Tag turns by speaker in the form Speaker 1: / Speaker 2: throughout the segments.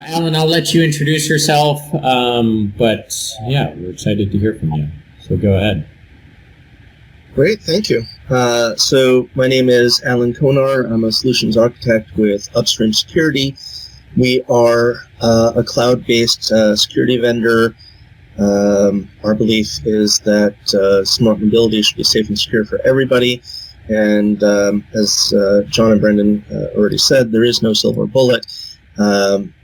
Speaker 1: Alan, I'll let you introduce yourself, but yeah, we're excited to hear from you. So go ahead.
Speaker 2: Great, thank you. So my name is Allan Konar. I'm a solutions architect with Upstream Security. We are a cloud-based security vendor. Our belief is that smart mobility should be safe and secure for everybody. And as John and Brendan already said, there is no silver bullet.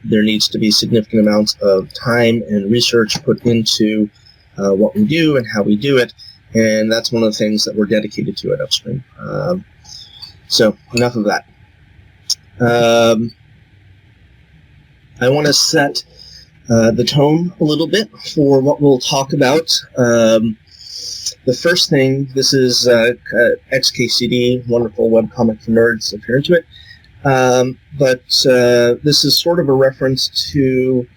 Speaker 2: There needs to be significant amounts of time and research put into what we do and how we do it. And that's one of the things that we're dedicated to at Upstream. So enough of that. I want to set the tone a little bit for what we'll talk about. The first thing, this is XKCD, wonderful webcomic for nerds if you're into it. But this is sort of a reference to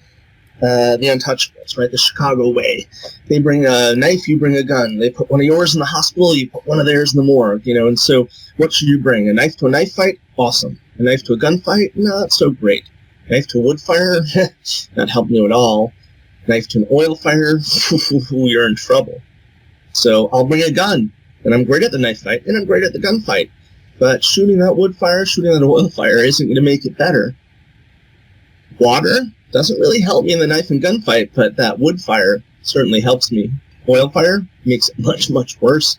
Speaker 2: the Untouchables, right? The Chicago way. They bring a knife, you bring a gun. They put one of yours in the hospital, you put one of theirs in the morgue, And so what should you bring? A knife to a knife fight? Awesome. A knife to a gunfight? Not so great. A knife to a wood fire? Not helping you at all. A knife to an oil fire? You're in trouble. So I'll bring a gun, and I'm great at the knife fight, and I'm great at the gunfight. But shooting that wood fire, shooting that oil fire isn't going to make it better. Water doesn't really help me in the knife and gunfight, but that wood fire certainly helps me. Oil fire makes it much, much worse.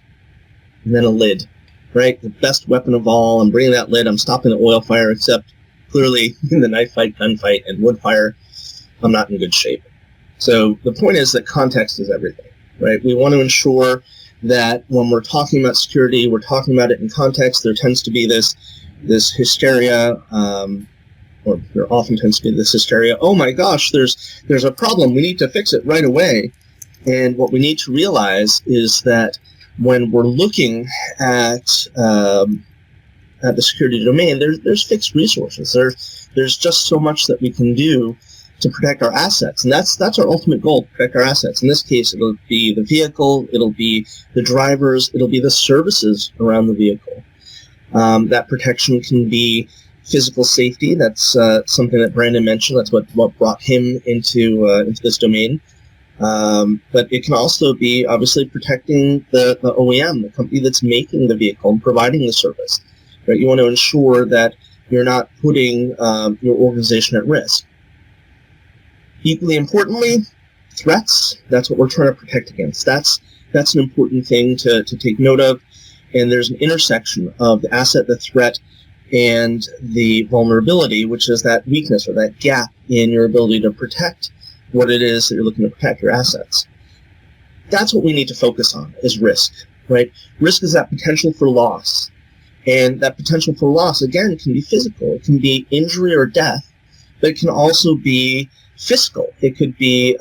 Speaker 2: And then a lid, right? The best weapon of all. I'm bringing that lid. I'm stopping the oil fire, except clearly in the knife fight, gunfight, and wood fire, I'm not in good shape. So the point is that context is everything, right? We want to ensure that when we're talking about security, we're talking about it in context. There tends to be this hysteria, or there often tends to be this hysteria. Oh my gosh, there's a problem. We need to fix it right away. And what we need to realize is that when we're looking at the security domain, there's fixed resources. There's just so much that we can do to protect our assets, and that's our ultimate goal: protect our assets. In this case, it'll be the vehicle, it'll be the drivers, it'll be the services around the vehicle. That protection can be physical safety. That's something that Brandon mentioned. That's what brought him into this domain. But it can also be obviously protecting the OEM, the company that's making the vehicle and providing the service. Right? You want to ensure that you're not putting your organization at risk. Equally importantly, threats. That's what we're trying to protect against. That's an important thing to take note of. And there's an intersection of the asset, the threat, and the vulnerability, which is that weakness or that gap in your ability to protect what it is that you're looking to protect, your assets. That's what we need to focus on, is risk, right? Risk is that potential for loss. And that potential for loss, again, can be physical. It can be injury or death, but it can also be fiscal. It could be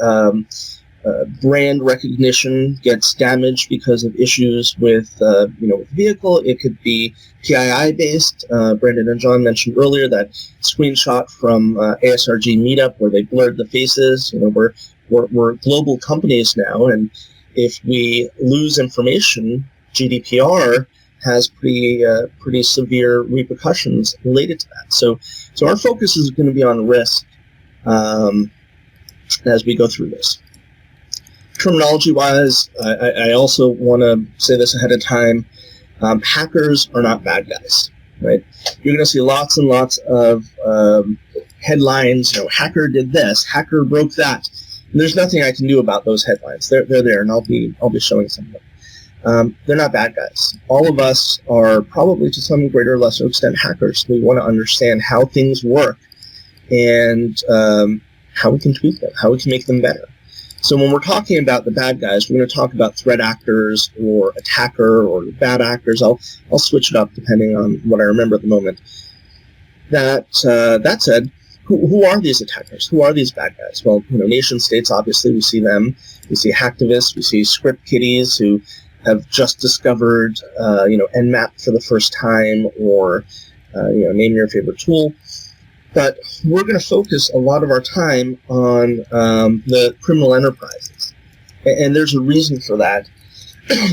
Speaker 2: brand recognition gets damaged because of issues with with the vehicle. It could be PII based. Brandon and John mentioned earlier that screenshot from ASRG meetup where they blurred the faces. We're global companies now, and if we lose information, GDPR has pretty severe repercussions related to that. So our focus is going to be on risk as we go through this. Terminology-wise, I also want to say this ahead of time. Hackers are not bad guys, right? You're going to see lots and lots of headlines. Hacker did this, hacker broke that. And there's nothing I can do about those headlines. They're there, and I'll be showing some of them. They're not bad guys. All of us are probably to some greater or lesser extent hackers. We want to understand how things work and how we can tweak them, how we can make them better. So when we're talking about the bad guys, we're going to talk about threat actors or attacker or bad actors. I'll switch it up depending on what I remember at the moment. That said, who are these attackers? Who are these bad guys? Well, nation states, obviously, we see them. We see hacktivists. We see script kiddies who have just discovered, Nmap for the first time, or name your favorite tool. But we're going to focus a lot of our time on the criminal enterprises. And there's a reason for that.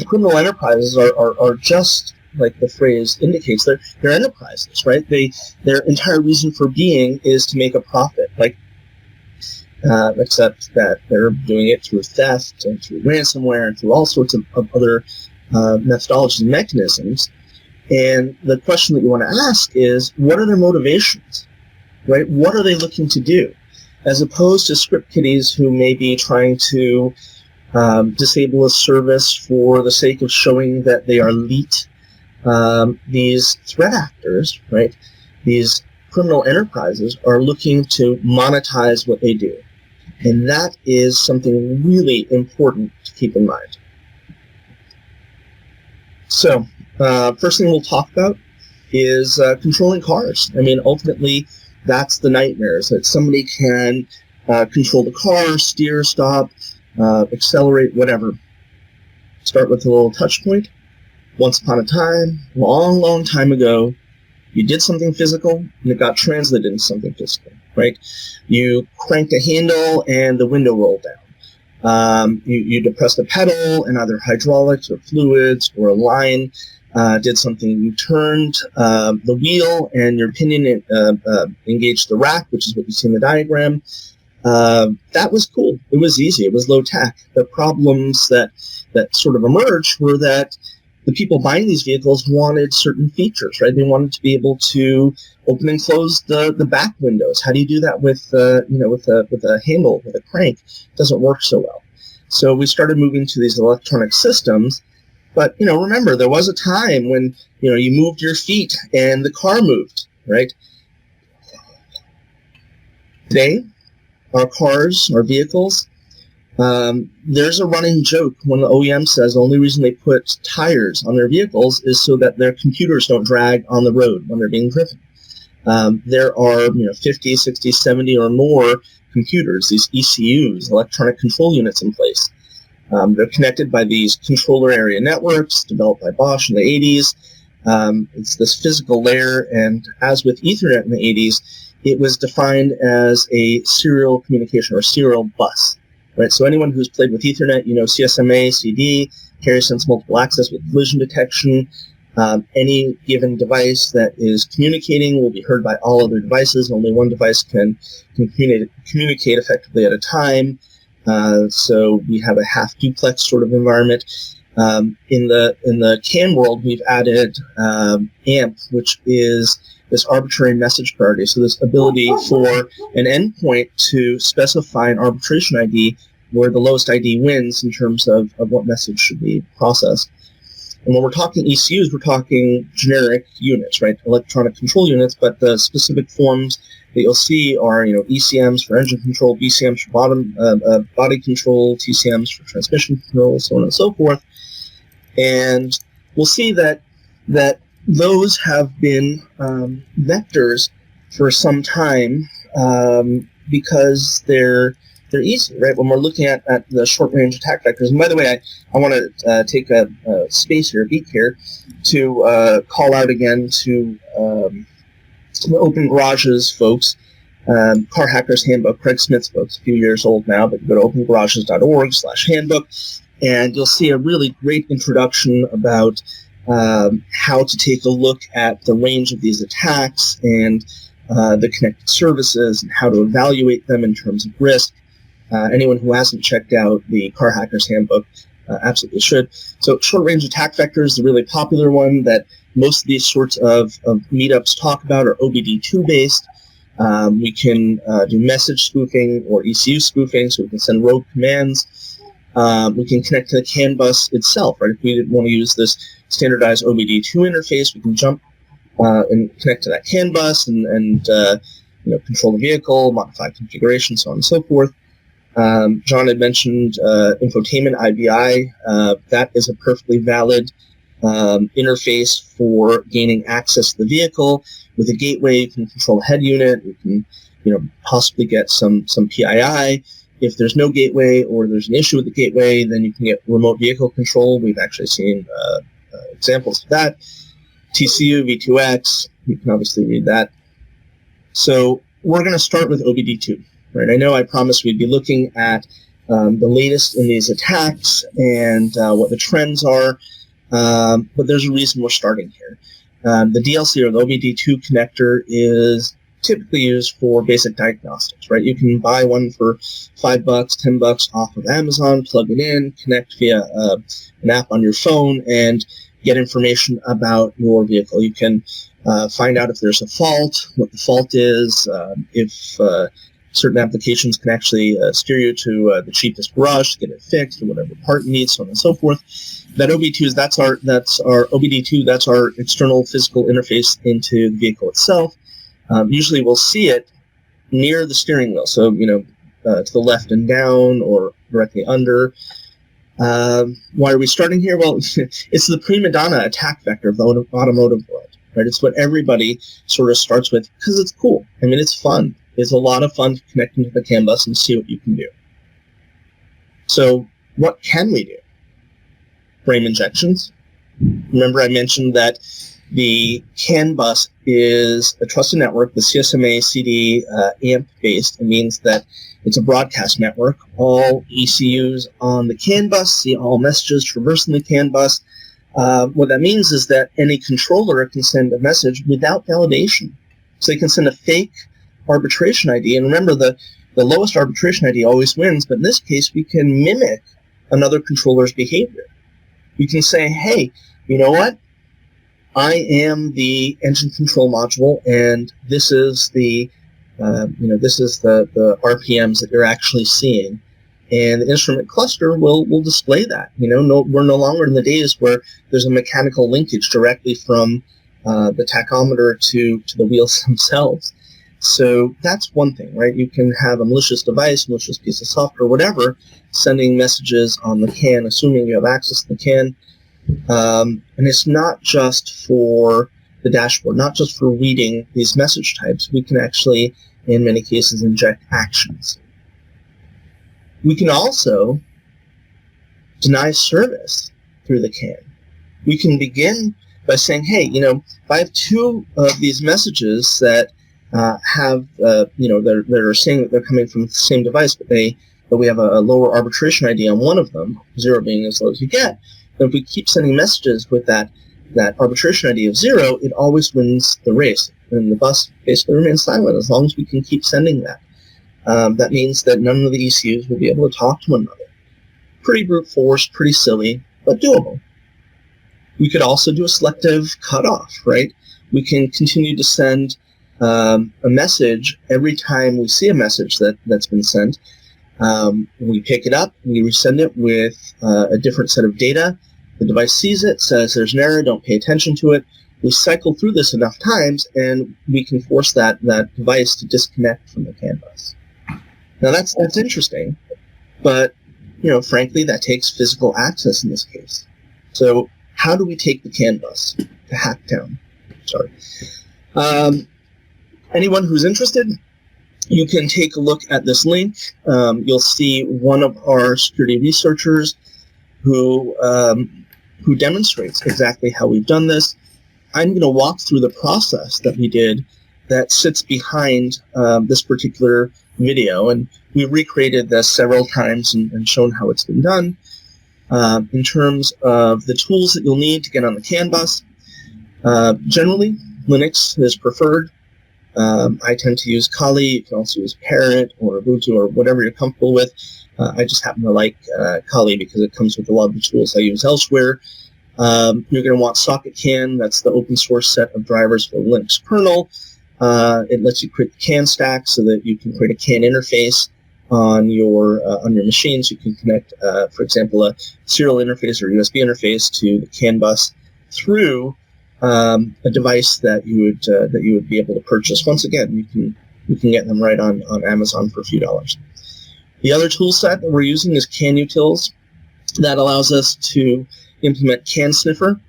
Speaker 2: Criminal enterprises are just like the phrase indicates, they're enterprises, right? Their entire reason for being is to make a profit. Like except that they're doing it through theft and through ransomware and through all sorts of other methodologies and mechanisms. And the question that you want to ask is, what are their motivations, right? What are they looking to do? As opposed to script kiddies who may be trying to disable a service for the sake of showing that they are elite. These threat actors, right, these criminal enterprises are looking to monetize what they do. And that is something really important to keep in mind. So, first thing we'll talk about is controlling cars. I mean, ultimately, that's the nightmare, is that somebody can control the car, steer, stop, accelerate, whatever. Start with a little touch point. Once upon a time, long, long time ago, you did something physical, and it got translated into something physical, right? You cranked a handle, and the window rolled down. You depressed a pedal, and either hydraulics or fluids or a line did something. You turned the wheel, and your pinion engaged the rack, which is what you see in the diagram. That was cool. It was easy. It was low tech. The problems that sort of emerged were that the people buying these vehicles wanted certain features, right? They wanted to be able to open and close the back windows. How do you do that with a handle, with a crank? It doesn't work so well. So we started moving to these electronic systems. But, remember, there was a time when, you moved your feet and the car moved, right? Today, our cars, our vehicles, there's a running joke when the OEM says the only reason they put tires on their vehicles is so that their computers don't drag on the road when they're being driven. There are 50, 60, 70 or more computers, these ECUs, electronic control units in place. They're connected by these controller area networks developed by Bosch in the 80s. It's this physical layer, and as with Ethernet in the 80s, it was defined as a serial communication or serial bus. Right, so anyone who's played with Ethernet, CSMA, CD, carrier sense multiple access with collision detection. Any given device that is communicating will be heard by all other devices. Only one device can communicate effectively at a time. So we have a half duplex sort of environment. In the CAN world, we've added AMP, which is this arbitrary message priority. So this ability for an endpoint to specify an arbitration ID where the lowest ID wins in terms of what message should be processed. And when we're talking ECUs, we're talking generic units, right? Electronic control units, but the specific forms that you'll see are, ECMs for engine control, BCMs for body control, TCMs for transmission control, so on and so forth. And we'll see that those have been vectors for some time because they're easy, right? When we're looking at the short-range attack vectors, and by the way, I want to take a space here, a beat here, to call out again to the Open Garages folks, Car Hackers Handbook, Craig Smith's book's a few years old now, but go to opengarages.org/handbook, and you'll see a really great introduction about how to take a look at the range of these attacks and the connected services and how to evaluate them in terms of risk. Anyone who hasn't checked out the Car Hackers Handbook absolutely should. So short-range attack vectors, the really popular one that most of these sorts of meetups talk about are OBD2 based. We can do message spoofing or ECU spoofing, so we can send rogue commands. We can connect to the CAN bus itself, right? If we didn't want to use this standardized OBD2 interface, we can jump and connect to that CAN bus and control the vehicle, modify configuration, so on and so forth. John had mentioned infotainment, IVI. That is a perfectly valid interface for gaining access to the vehicle. With a gateway, you can control the head unit. You can, possibly get some PII. If there's no gateway or there's an issue with the gateway, then you can get remote vehicle control. We've actually seen examples of that. TCU, V2X, you can obviously read that. So we're going to start with OBD2. Right? I know I promised we'd be looking at the latest in these attacks and what the trends are, but there's a reason we're starting here. The DLC, or the OBD2 connector, is typically used for basic diagnostics, right? You can buy one for $5, $10 off of Amazon, plug it in, connect via an app on your phone, and get information about your vehicle. You can find out if there's a fault, what the fault is, if certain applications can actually steer you to the cheapest garage to get it fixed or whatever part you need, so on and so forth. That OBD2 that's our OBD2, that's our external physical interface into the vehicle itself. Usually we'll see it near the steering wheel, so to the left and down or directly under. Why are we starting here? Well, it's the prima donna attack vector of the automotive world, right? It's what everybody sort of starts with because it's cool. I mean, it's fun. It's a lot of fun to connect into the CAN bus and see what you can do. So what can we do? Frame injections. Remember I mentioned that the CAN bus is a trusted network, the CSMA CD AMP based. It means that it's a broadcast network. All ECUs on the CAN bus see all messages traversing the CAN bus. What that means is that any controller can send a message without validation. So they can send a fake arbitration ID. And remember, the lowest arbitration ID always wins, but in this case, we can mimic another controller's behavior. We can say, hey, you know what? I am the engine control module, and this is the RPMs that you're actually seeing. And the instrument cluster will display that. We're no longer in the days where there's a mechanical linkage directly from the tachometer to the wheels themselves. So that's one thing, right? You can have a malicious device, malicious piece of software, whatever, sending messages on the CAN, assuming you have access to the CAN. And it's not just for the dashboard, not just for reading these message types. We can actually, in many cases, inject actions. We can also deny service through the CAN. We can begin by saying, hey, if I have two of these messages that have, that are saying that they're coming from the same device, but we have a lower arbitration ID on one of them, 0 being as low as you get, then if we keep sending messages with that arbitration ID of 0, it always wins the race. And the bus basically remains silent as long as we can keep sending that. That means that none of the ECUs will be able to talk to one another. Pretty brute force, pretty silly, but doable. We could also do a selective cutoff, right? We can continue to send a message every time we see a message that's been sent. We pick it up, we resend it with a different set of data. The device sees it, says there's an error, don't pay attention to it. We cycle through this enough times, and we can force that device to disconnect from the CAN bus. Now that's interesting, but frankly, that takes physical access in this case. So how do we take the CAN bus to Hacktown? Sorry. Anyone who's interested, you can take a look at this link. You'll see one of our security researchers who demonstrates exactly how we've done this. I'm going to walk through the process that we did that sits behind this particular video, and we've recreated this several times and shown how it's been done. In terms of the tools that you'll need to get on the CAN bus, generally Linux is preferred. I tend to use Kali. You can also use Parrot or Ubuntu or whatever you're comfortable with. I just happen to like Kali because it comes with a lot of the tools I use elsewhere. You're going to want Socket CAN. That's the open source set of drivers for the Linux kernel. It lets you create the CAN stack so that you can create a CAN interface on your machines. You can connect, for example, a serial interface or USB interface to the CAN bus through a device that you would be able to purchase. Once again, you can get them right on Amazon for a few dollars. The other tool set that we're using is CAN Utils. That allows us to implement CAN Sniffer.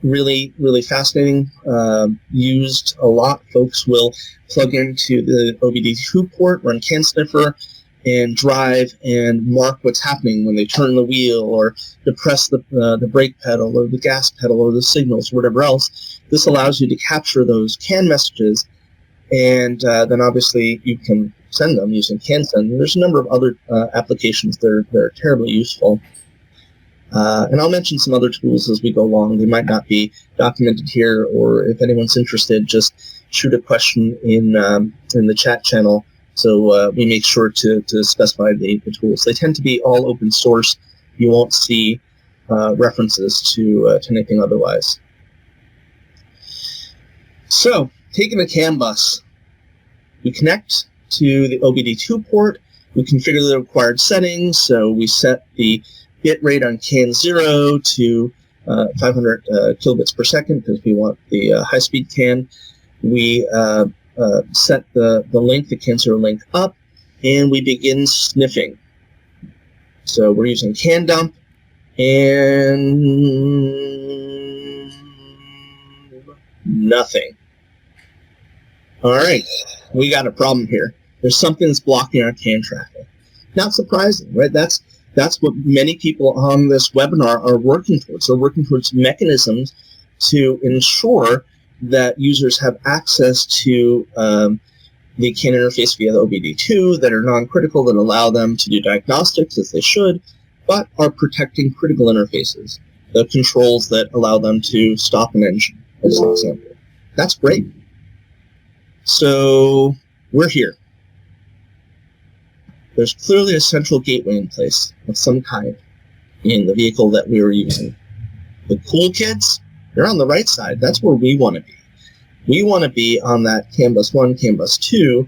Speaker 2: Really, really fascinating. Used a lot. Folks will plug into the OBD2 port, run CAN Sniffer, and drive and mark what's happening when they turn the wheel or depress the brake pedal or the gas pedal or the signals or whatever else. This allows you to capture those CAN messages, and then obviously you can send them using CANSend. There's a number of other applications that are terribly useful. And I'll mention some other tools as we go along. They might not be documented here, or if anyone's interested, just shoot a question in the chat channel, so we make sure to specify the tools. They tend to be all open source. You won't see references to anything otherwise. So, taking a CAN bus, we connect to the OBD2 port. We configure the required settings, so we set the bit rate on CAN 0 to 500 kilobits per second because we want the high-speed CAN. We set the length, the CAN 0 length up, and we begin sniffing. So we're using CAN dump, and nothing. All right, we got a problem here. There's something that's blocking our CAN traffic. Not surprising, right? That's what many people on this webinar are working towards. They're working towards mechanisms to ensure that users have access to the CAN interface via the OBD2 that are non-critical, that allow them to do diagnostics as they should, but are protecting critical interfaces, the controls that allow them to stop an engine, as an example. That's great. So we're here. There's clearly a central gateway in place of some kind in the vehicle that we were using. The cool kids, they're on the right side. That's where we want to be. We want to be on that CAN bus 1, CAN bus 2,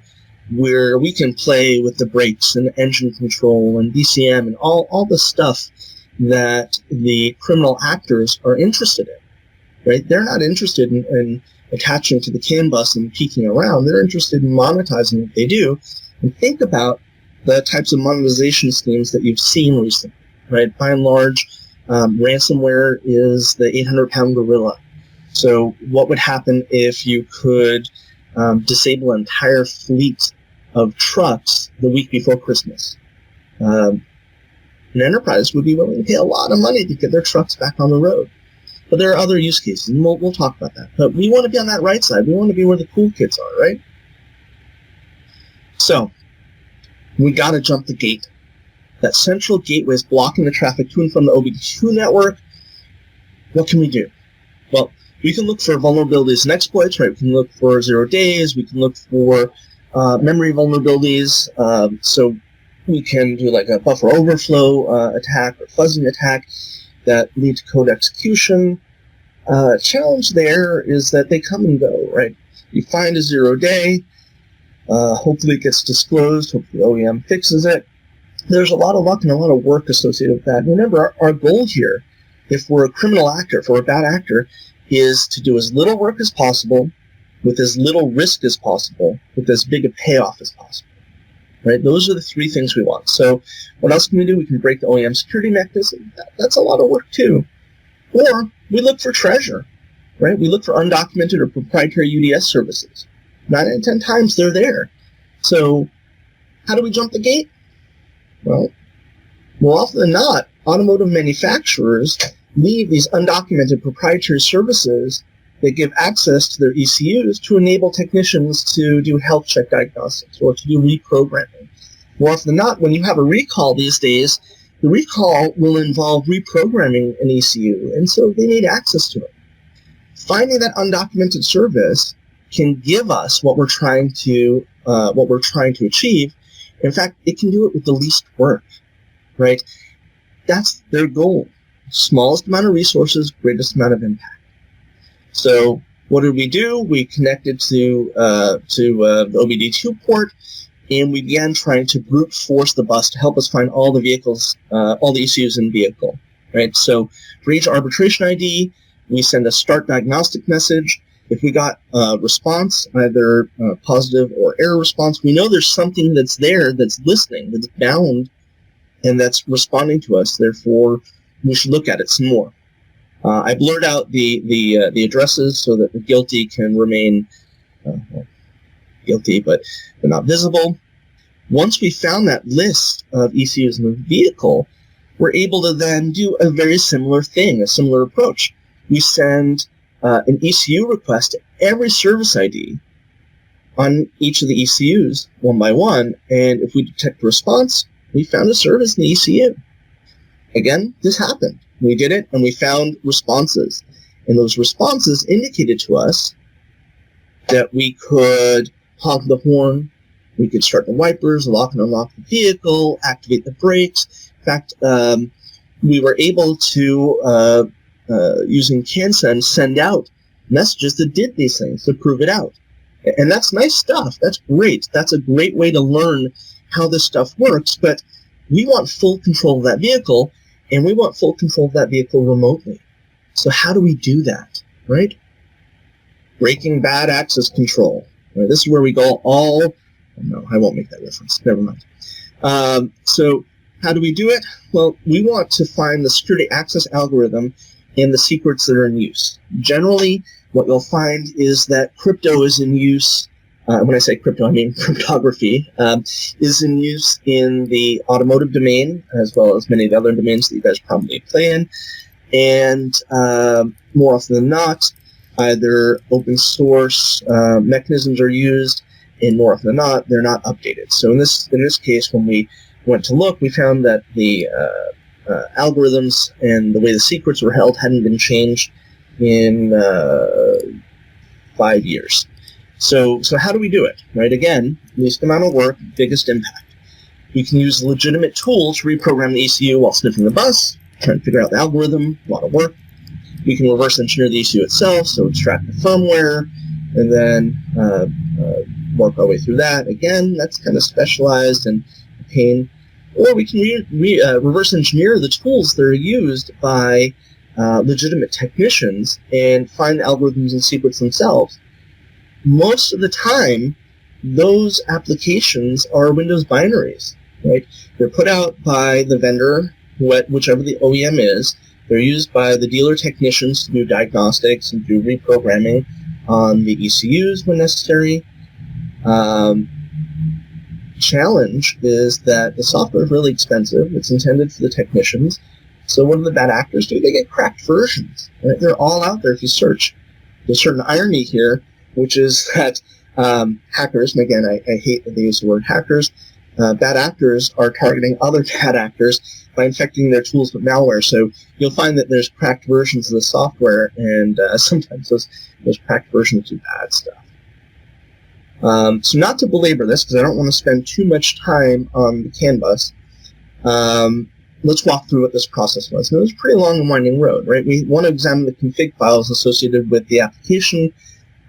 Speaker 2: where we can play with the brakes and engine control and DCM and all the stuff that the criminal actors are interested in, right? They're not interested in attaching to the CAN bus and peeking around. They're interested in monetizing what they do. And think about the types of monetization schemes that you've seen recently, right? By and large, ransomware is the 800-pound gorilla. So what would happen if you could disable an entire fleet of trucks the week before Christmas? An enterprise would be willing to pay a lot of money to get their trucks back on the road. But there are other use cases, and we'll talk about that. But we want to be on that right side. We want to be where the cool kids are, right? So we got to jump the gate. That central gateway is blocking the traffic to and from the OBD2 network. What can we do? Well, we can look for vulnerabilities and exploits, right? We can look for 0 days. We can look for memory vulnerabilities. So we can do like a buffer overflow attack or fuzzing attack that lead to code execution. Challenge there is that they come and go, right? You find a 0 day. Hopefully it gets disclosed. Hopefully OEM fixes it. There's a lot of luck and a lot of work associated with that. And remember, our goal here, if we're a criminal actor, if we're a bad actor, is to do as little work as possible with as little risk as possible with as big a payoff as possible. Right? Those are the three things we want. So what else can we do? We can break the OEM security mechanism. That's a lot of work too. Or we look for treasure. Right? We look for undocumented or proprietary UDS services. 9 out of 10 times they're there. So how do we jump the gate? Well, more often than not, automotive manufacturers leave these undocumented proprietary services that give access to their ECUs to enable technicians to do health check diagnostics or to do reprogramming. More often than not, when you have a recall these days, the recall will involve reprogramming an ECU, and so they need access to it. Finding that undocumented service can give us what we're trying to achieve. In fact, it can do it with the least work, right? That's their goal. Smallest amount of resources, greatest amount of impact. So what did we do? We connected to the OBD2 port, and we began trying to brute force the bus to help us find all the vehicles, all the ECUs in vehicle, right? So for each arbitration ID, we send a start diagnostic message. If we got a response, either positive or error response, we know there's something that's there that's listening, that's bound, and that's responding to us. Therefore, we should look at it some more. I blurred out the addresses so that the guilty can remain guilty, but they're not visible. Once we found that list of ECUs in the vehicle, we're able to then do a very similar thing, a similar approach. We send an ECU request to every service ID on each of the ECUs one by one, and if we detect a response, we found a service in the ECU. Again, this happened. We did it, and we found responses. And those responses indicated to us that we could honk the horn, we could start the wipers, lock and unlock the vehicle, activate the brakes. In fact, we were able to, using CanSend, send out messages that did these things to prove it out. And that's nice stuff. That's great. That's a great way to learn how this stuff works. But we want full control of that vehicle, and we want full control of that vehicle remotely. So how do we do that, right? Breaking bad access control. Right? This is where we go all... No, I won't make that reference. Never mind. So how do we do it? Well, we want to find the security access algorithm and the secrets that are in use. Generally, what you'll find is that crypto is in use. When I say crypto, I mean cryptography, is in use in the automotive domain, as well as many of the other domains that you guys probably play in. And more often than not, either open source mechanisms are used, and more often than not, they're not updated. So in this case, when we went to look, we found that the algorithms and the way the secrets were held hadn't been changed in 5 years. So how do we do it? Right? Again, least amount of work, biggest impact. We can use legitimate tools to reprogram the ECU while sniffing the bus, trying to figure out the algorithm, a lot of work. We can reverse engineer the ECU itself, so extract the firmware, and then work our way through that. Again, that's kind of specialized and a pain. Or we can reverse engineer the tools that are used by legitimate technicians and find the algorithms and secrets themselves. Most of the time, those applications are Windows binaries, right? They're put out by the vendor, whichever the OEM is. They're used by the dealer technicians to do diagnostics and do reprogramming on the ECUs when necessary. Challenge is that the software is really expensive. It's intended for the technicians. So what do the bad actors do? They get cracked versions. Right? They're all out there if you search. There's a certain irony here, which is that hackers, and again, I hate that they use the word hackers, bad actors are targeting other bad actors by infecting their tools with malware. So you'll find that there's cracked versions of the software, and sometimes those cracked versions do bad stuff. So not to belabor this, because I don't want to spend too much time on the CAN bus, let's walk through what this process was. And it was a pretty long and winding road, right? We want to examine the config files associated with the application.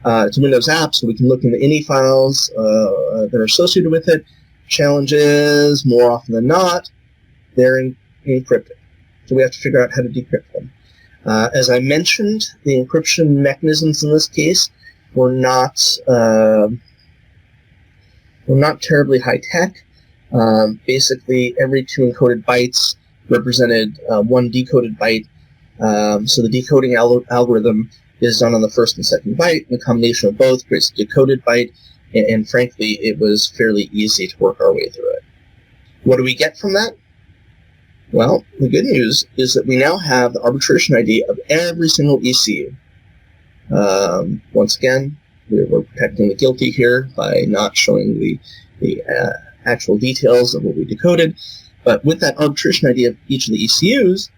Speaker 2: It's a Windows app, so we can look in the ini files that are associated with it. Challenge is, more often than not, they're encrypted. So we have to figure out how to decrypt them. As I mentioned, the encryption mechanisms in this case were not terribly high-tech. Basically, every 2 encoded bytes represented 1 decoded byte. So the decoding algorithm is done on the first and second byte. The combination of both creates a decoded byte, and frankly, it was fairly easy to work our way through it. What do we get from that? Well, the good news is that we now have the arbitration ID of every single ECU. Once again, we're protecting the guilty here by not showing the actual details of what we decoded. But with that arbitration ID of each of the ECUs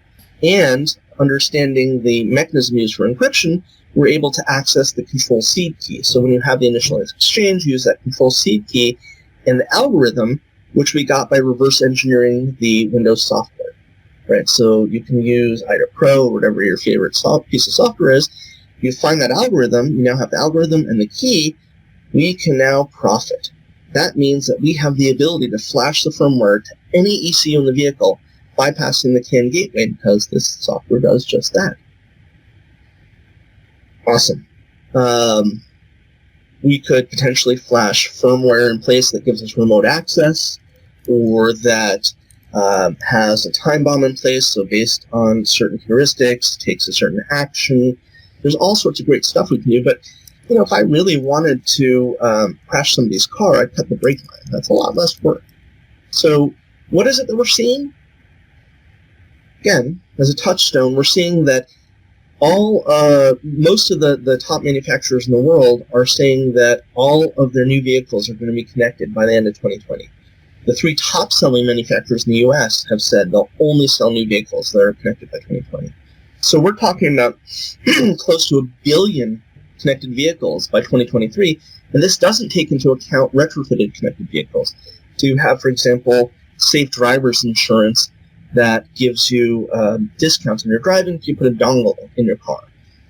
Speaker 2: and understanding the mechanism used for encryption, we're able to access the control seed key. So when you have the initial exchange, use that control seed key and the algorithm, which we got by reverse engineering the Windows software. Right? So you can use either Pro or whatever your favorite piece of software is. You find that algorithm, you now have the algorithm and the key, we can now profit. That means that we have the ability to flash the firmware to any ECU in the vehicle, bypassing the CAN gateway, because this software does just that. Awesome. We could potentially flash firmware in place that gives us remote access, or that has a time bomb in place, so based on certain heuristics, takes a certain action. There's all sorts of great stuff we can do, but if I really wanted to crash somebody's car, I'd cut the brake line. That's a lot less work. So what is it that we're seeing? Again, as a touchstone, we're seeing that most of the top manufacturers in the world are saying that all of their new vehicles are going to be connected by the end of 2020. The 3 top-selling manufacturers in the U.S. have said they'll only sell new vehicles that are connected by 2020. So we're talking about close to 1 billion connected vehicles by 2023, and this doesn't take into account retrofitted connected vehicles. So you have, for example, safe driver's insurance that gives you discounts when you're driving if you put a dongle in your car.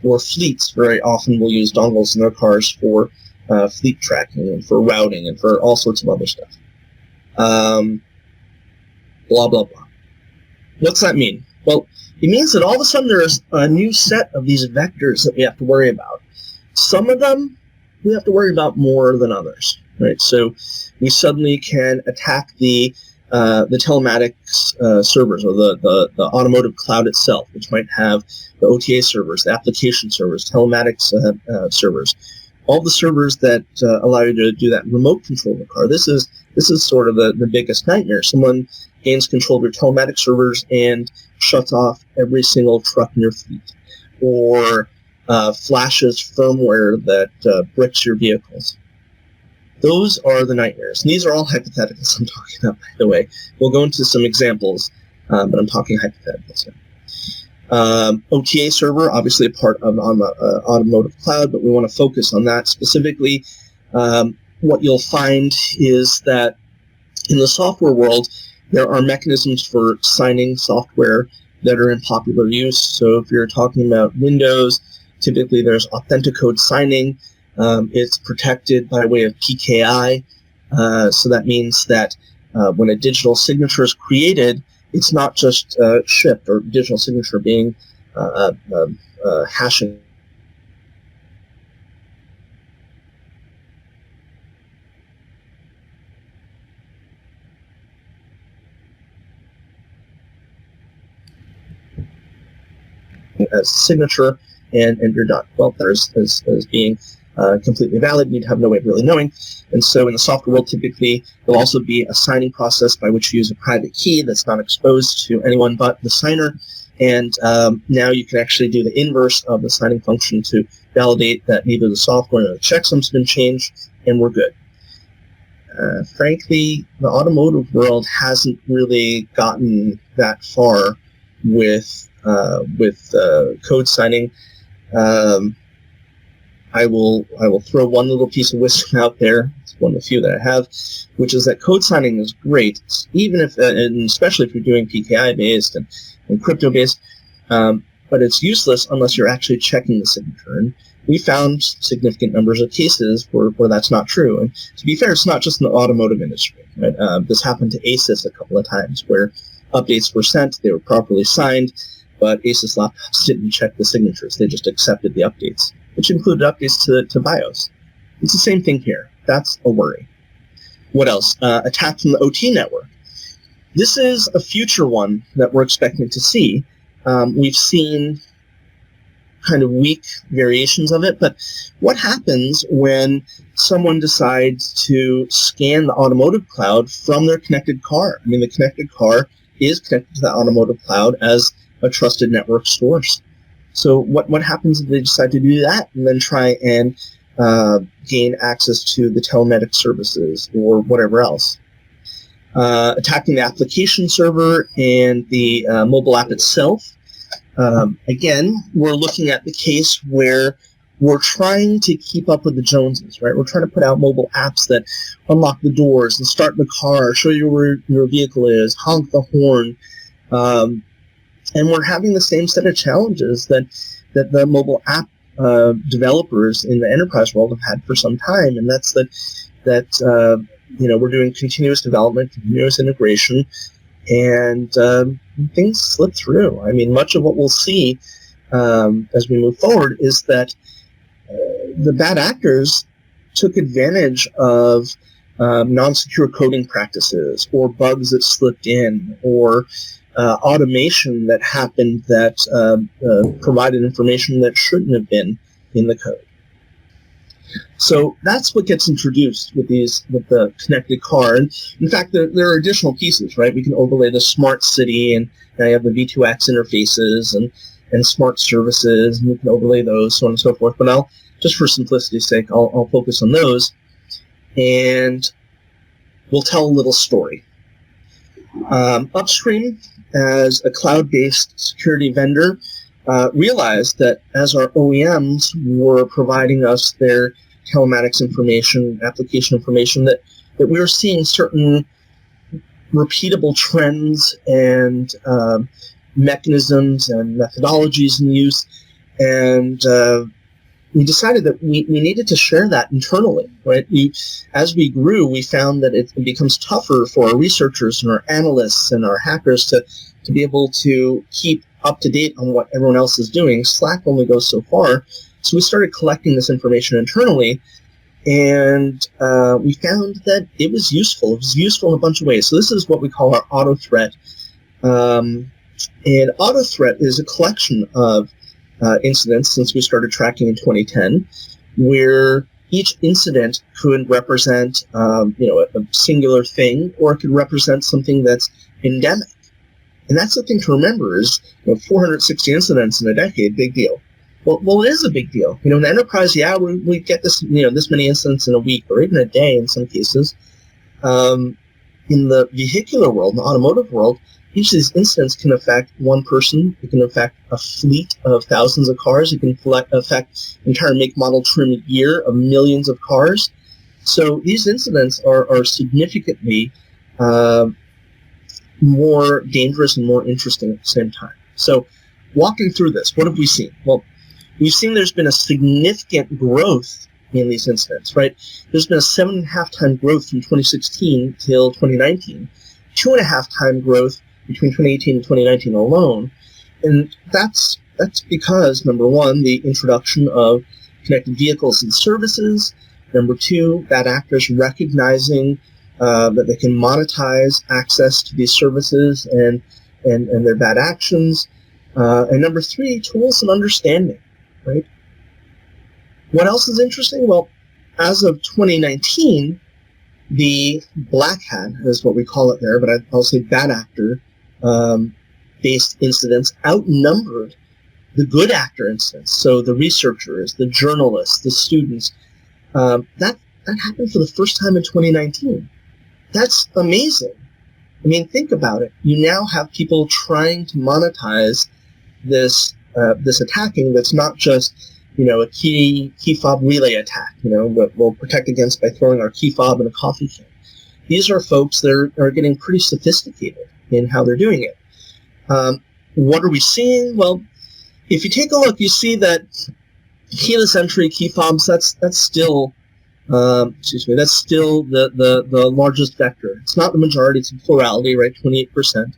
Speaker 2: Or fleets very often will use dongles in their cars for fleet tracking and for routing and for all sorts of other stuff. Blah, blah, blah. What's that mean? Well, it means that all of a sudden there's a new set of these vectors that we have to worry about. Some of them we have to worry about more than others, right? So we suddenly can attack the telematics servers, or the automotive cloud itself, which might have the OTA servers, the application servers, telematics servers, all the servers that allow you to do that remote control of the car. This is sort of the biggest nightmare. Someone gains control of your telematics servers and shuts off every single truck in your fleet, or flashes firmware that bricks your vehicles. Those are the nightmares. And these are all hypotheticals I'm talking about, by the way. We'll go into some examples, but I'm talking hypotheticals here. OTA server, obviously a part of the automotive cloud, but we want to focus on that specifically. What you'll find is that in the software world, there are mechanisms for signing software that are in popular use. So if you're talking about Windows, typically there's Authenticode signing. It's protected by way of PKI. So that means that when a digital signature is created, it's not just shipped, or digital signature being hashing. As signature, and you're done. Well, there's as being completely valid. You'd have no way of really knowing. And so in the software world, typically, there'll also be a signing process by which you use a private key that's not exposed to anyone but the signer. And now you can actually do the inverse of the signing function to validate that neither the software nor the checksums have been changed, and we're good. Frankly, the automotive world hasn't really gotten that far with code signing. I will throw one little piece of wisdom out there. It's one of the few that I have, which is that code signing is great, even if, and especially if you're doing PKI based and crypto based, but it's useless unless you're actually checking the signature. And we found significant numbers of cases where that's not true. And to be fair, it's not just in the automotive industry. Right? This happened to ASUS a couple of times, where updates were sent, they were properly signed, but ASUS laptops didn't check the signatures. They just accepted the updates, which included updates to BIOS. It's the same thing here. That's a worry. What else? Attack from the OT network. This is a future one that we're expecting to see. We've seen kind of weak variations of it, but what happens when someone decides to scan the automotive cloud from their connected car? I mean, the connected car is connected to the automotive cloud as a trusted network source. So what happens if they decide to do that and then try and gain access to the telematics services or whatever else? Attacking the application server and the mobile app itself. Again, we're looking at the case where we're trying to keep up with the Joneses, right? We're trying to put out mobile apps that unlock the doors and start the car, show you where your vehicle is, honk the horn. And we're having the same set of challenges that the mobile app developers in the enterprise world have had for some time, and that's that we're doing continuous development, continuous integration, and things slip through. I mean, much of what we'll see as we move forward is that the bad actors took advantage of non-secure coding practices, or bugs that slipped in, or automation that happened that provided information that shouldn't have been in the code. So that's what gets introduced with the connected car. And in fact, there are additional pieces, right? We can overlay the smart city, and now you have the V2X interfaces and smart services, and we can overlay those, so on and so forth. But just for simplicity's sake, I'll focus on those. And we'll tell a little story. Upstream, as a cloud-based security vendor, realized that as our OEMs were providing us their telematics information, application information, that we were seeing certain repeatable trends and mechanisms and methodologies in use, and we decided that we needed to share that internally, right? As we grew, we found that it becomes tougher for our researchers and our analysts and our hackers to be able to keep up to date on what everyone else is doing. Slack only goes so far. So we started collecting this information internally, and we found that it was useful. It was useful in a bunch of ways. So this is what we call our auto threat. And auto threat is a collection of incidents since we started tracking in 2010, where each incident could represent a singular thing, or it could represent something that's endemic. And that's the thing to remember is 460 incidents in a decade, big deal. Well, it is a big deal. In the enterprise, we get this many incidents in a week or even a day in some cases. In the vehicular world, in the automotive world, each of these incidents can affect one person. It can affect a fleet of thousands of cars. It can affect entire make, model, trim, year of millions of cars. So these incidents are significantly more dangerous and more interesting at the same time. So walking through this, what have we seen? Well, we've seen there's been a significant growth in these incidents, right? There's been a 7.5 time growth from 2016 till 2019, 2.5 time growth between 2018 and 2019 alone. And that's because, number one, the introduction of connected vehicles and services. Number two, bad actors recognizing that they can monetize access to these services and their bad actions. And number three, tools and understanding, right? What else is interesting? Well, as of 2019, the black hat is what we call it there, but I'll say bad actor based incidents outnumbered the good actor incidents. So the researchers, the journalists, the students, that happened for the first time in 2019. That's amazing. I mean, think about it. You now have people trying to monetize this attacking that's not just a key fob relay attack. What we'll protect against by throwing our key fob in a coffee can. These are folks that are getting pretty sophisticated in how they're doing it. What are we seeing? Well, if you take a look, you see that keyless entry, key fobs, that's still that's still the largest vector. It's not the majority, it's a plurality, right? 28%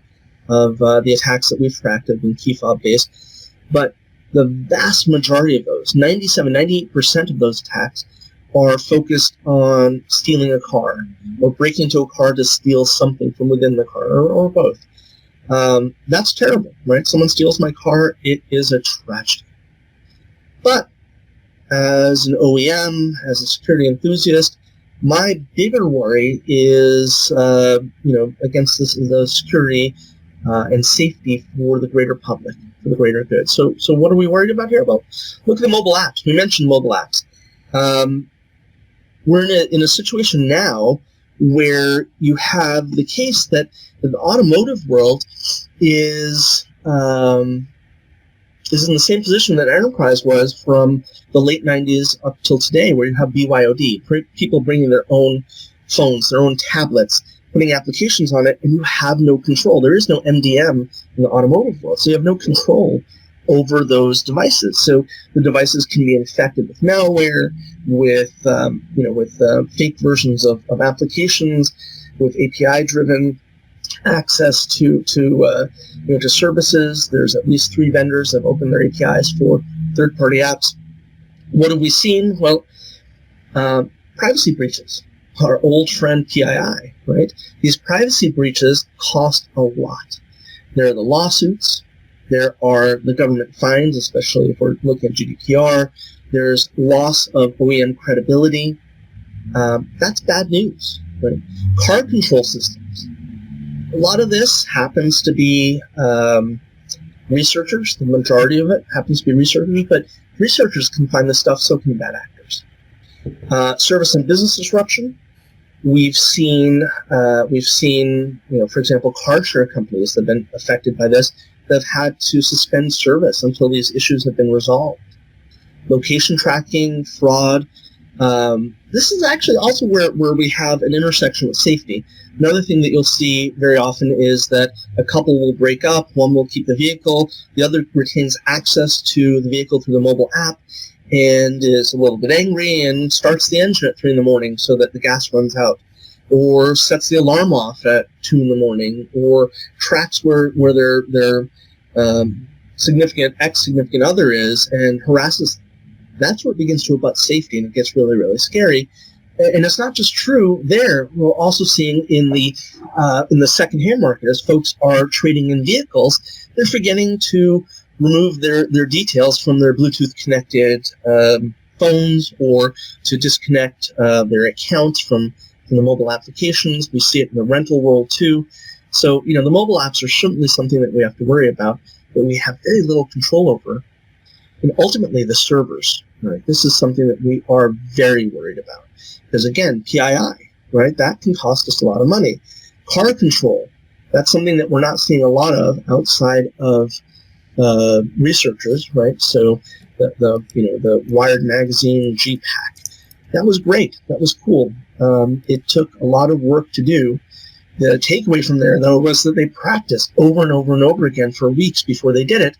Speaker 2: of the attacks that we've tracked have been key fob based. But the vast majority of those, 98% of those attacks are focused on stealing a car or breaking into a car to steal something from within the car or both. That's terrible, right? Someone steals my car, it is a tragedy. But as an OEM, as a security enthusiast, my bigger worry is, against the security and safety for the greater public, for the greater good. So what are we worried about here? Well, look at the mobile apps. We mentioned mobile apps. We're in a situation now where you have the case that the automotive world is in the same position that enterprise was from the late 90s up till today, where you have BYOD, people bringing their own phones, their own tablets, putting applications on it, and you have no control. There is no MDM in the automotive world, so you have no control over those devices. So the devices can be infected with malware, with fake versions of applications, with API-driven access to services. There's at least 3 vendors that have opened their APIs for third-party apps. What have we seen? Well, privacy breaches. Our old friend PII, right? These privacy breaches cost a lot. There are the lawsuits. There are the government fines, especially if we're looking at GDPR. There's loss of OEM credibility. That's bad news, right? Car control systems. A lot of this happens to be researchers. The majority of it happens to be researchers, but researchers can find this stuff, so can bad actors. Service and business disruption. We've seen, for example, car share companies that have been affected by this that have had to suspend service until these issues have been resolved. Location tracking, fraud. This is actually also where we have an intersection with safety. Another thing that you'll see very often is that a couple will break up, one will keep the vehicle, the other retains access to the vehicle through the mobile app, and is a little bit angry and starts the engine at 3 in the morning so that the gas runs out, or sets the alarm off at 2 in the morning, or tracks where their significant other is and harasses them. That's where it begins to abut safety, and it gets really, really scary. And it's not just true there. We're also seeing in the secondhand market, as folks are trading in vehicles, they're forgetting to remove their details from their Bluetooth connected phones, or to disconnect their accounts from the mobile applications. We see it in the rental world too. So, the mobile apps are certainly something that we have to worry about, but we have very little control over. And ultimately, the servers, right? This is something that we are very worried about. Because again, PII, right? That can cost us a lot of money. Car control, that's something that we're not seeing a lot of outside of researchers, right? So the Wired magazine GPAC, that was great. That was cool. It took a lot of work to do. The takeaway from there, though, was that they practiced over and over and over again for weeks before they did it.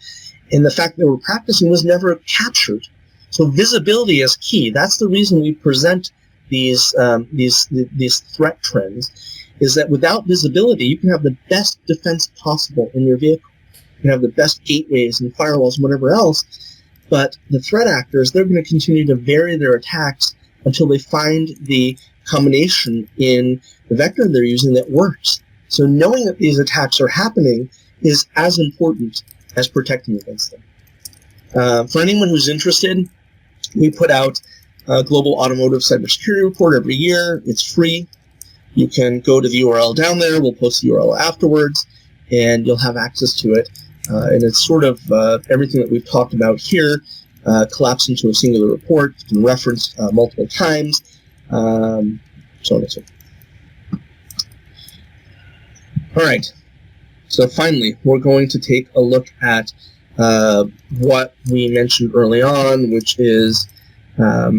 Speaker 2: And the fact that they were practicing was never captured. So visibility is key. That's the reason we present these threat trends, is that without visibility, you can have the best defense possible in your vehicle. You can have the best gateways and firewalls and whatever else, but the threat actors, they're going to continue to vary their attacks until they find the combination in the vector they're using that works. So knowing that these attacks are happening is as important as protecting against them. For anyone who's interested, we put out a Global Automotive Cybersecurity Report every year. It's free. You can go to the URL down there. We'll post the URL afterwards, and you'll have access to it. And it's sort of everything that we've talked about here collapsed into a singular report. You can reference multiple times, so on and so forth. All right. So finally, we're going to take a look at what we mentioned early on, which is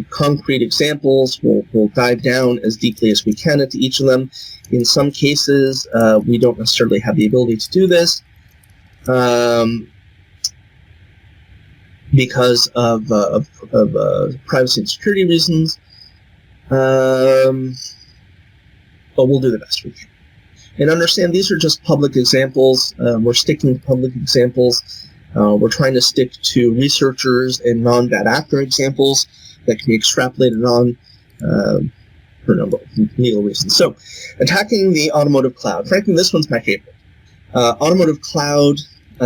Speaker 2: concrete examples. We'll dive down as deeply as we can into each of them. In some cases, we don't necessarily have the ability to do this because of privacy and security reasons, but we'll do the best we can. And understand these are just public examples. We're sticking to public examples. We're trying to stick to researchers and non-bad actor examples that can be extrapolated on for a number of legal reasons. So, attacking the automotive cloud. Frankly, this one's my favorite. Automotive cloud, we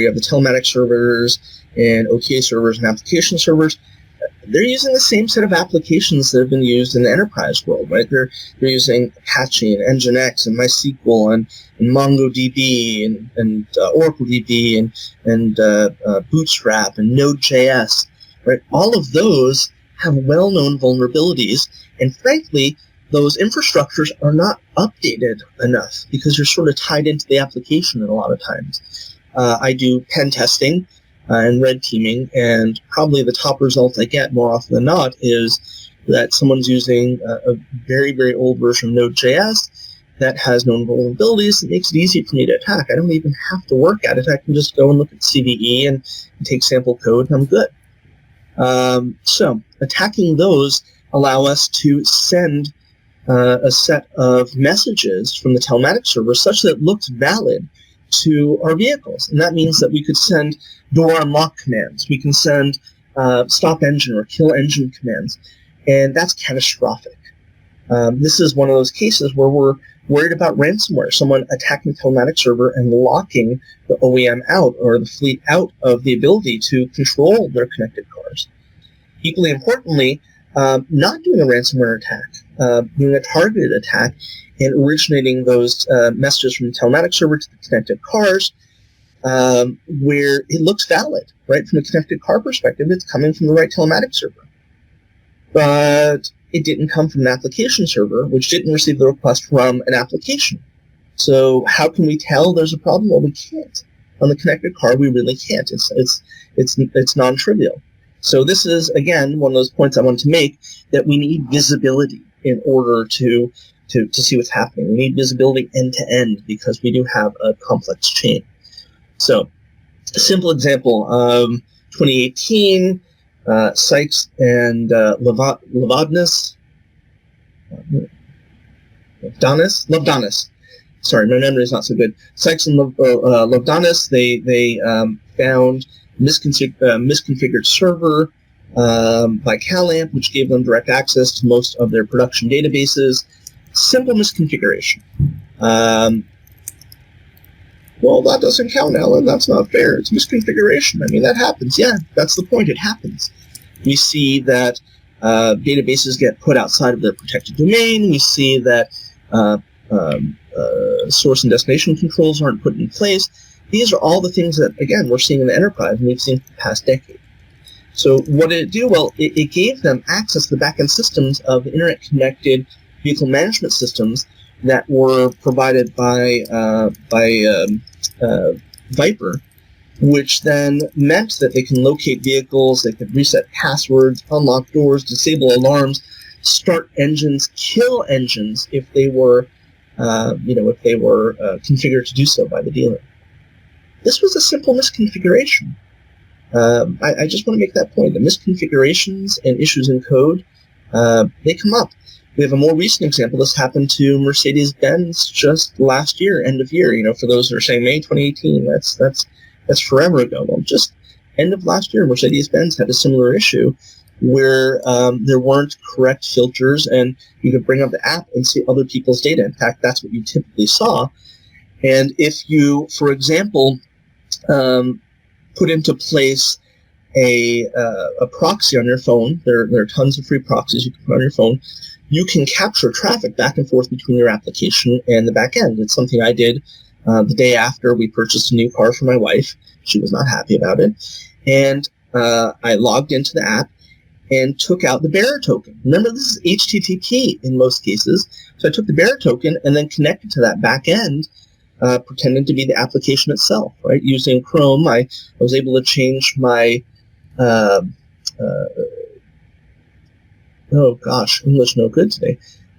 Speaker 2: have the telematics servers and OTA servers and application servers. They're using the same set of applications that have been used in the enterprise world, right? They're using Apache and Nginx and MySQL and MongoDB and Oracle DB and Bootstrap and Node.js, right? All of those have well-known vulnerabilities, and frankly, those infrastructures are not updated enough because they're sort of tied into the application a lot of times. I do pen testing and red teaming, and probably the top result I get more often than not is that someone's using a very, very old version of Node.js that has known vulnerabilities. It makes it easy for me to attack. I don't even have to work at it. I can just go and look at CVE and take sample code, and I'm good. So attacking those allow us to send a set of messages from the telematics server such that it looks valid to our vehicles. And that means that we could send door unlock commands. We can send stop engine or kill engine commands. And that's catastrophic. This is one of those cases where we're worried about ransomware, someone attacking the telematics server and locking the OEM out or the fleet out of the ability to control their connected cars. Equally importantly, not doing a ransomware attack, doing a targeted attack and originating those messages from the telematics server to the connected cars where it looks valid, right? From the connected car perspective, it's coming from the right telematics server. But it didn't come from an application server, which didn't receive the request from an application. So how can we tell there's a problem? Well, we can't. On the connected car, we really can't. It's non-trivial. So this is, again, one of those points I wanted to make, that we need visibility in order to see what's happening. We need visibility end to end because we do have a complex chain. So a simple example, 2018, Sykes and Lovdanis. Sorry, my memory is not so good. Sykes and Lovdanis, they found misconfigured server by CalAmp, which gave them direct access to most of their production databases. Simple misconfiguration. Well, that doesn't count, Alan. That's not fair. It's misconfiguration. I mean, that happens. Yeah, that's the point. It happens. We see that databases get put outside of their protected domain. We see that source and destination controls aren't put in place. These are all the things that, again, we're seeing in the enterprise and we've seen for the past decade. So what did it do? Well, it gave them access to the back-end systems of internet-connected vehicle management systems that were provided by Viper, which then meant that they can locate vehicles, they could reset passwords, unlock doors, disable alarms, start engines, kill engines if they were, configured to do so by the dealer. This was a simple misconfiguration. I just want to make that point. The misconfigurations and issues in code, they come up. We have a more recent example. This happened to Mercedes-Benz just last year, end of year. For those that are saying May 2018, that's forever ago. Well, just end of last year, Mercedes-Benz had a similar issue where there weren't correct filters, and you could bring up the app and see other people's data. In fact, that's what you typically saw. And if you, for example, put into place a proxy on your phone, there are tons of free proxies you can put on your phone. You can capture traffic back and forth between your application and the back end. It's something I did the day after we purchased a new car for my wife. She was not happy about it. And I logged into the app and took out the bearer token. Remember, this is HTTP in most cases. So I took the bearer token and then connected to that back end, pretending to be the application itself, right? Using Chrome, I was able to change my oh gosh, English no good today.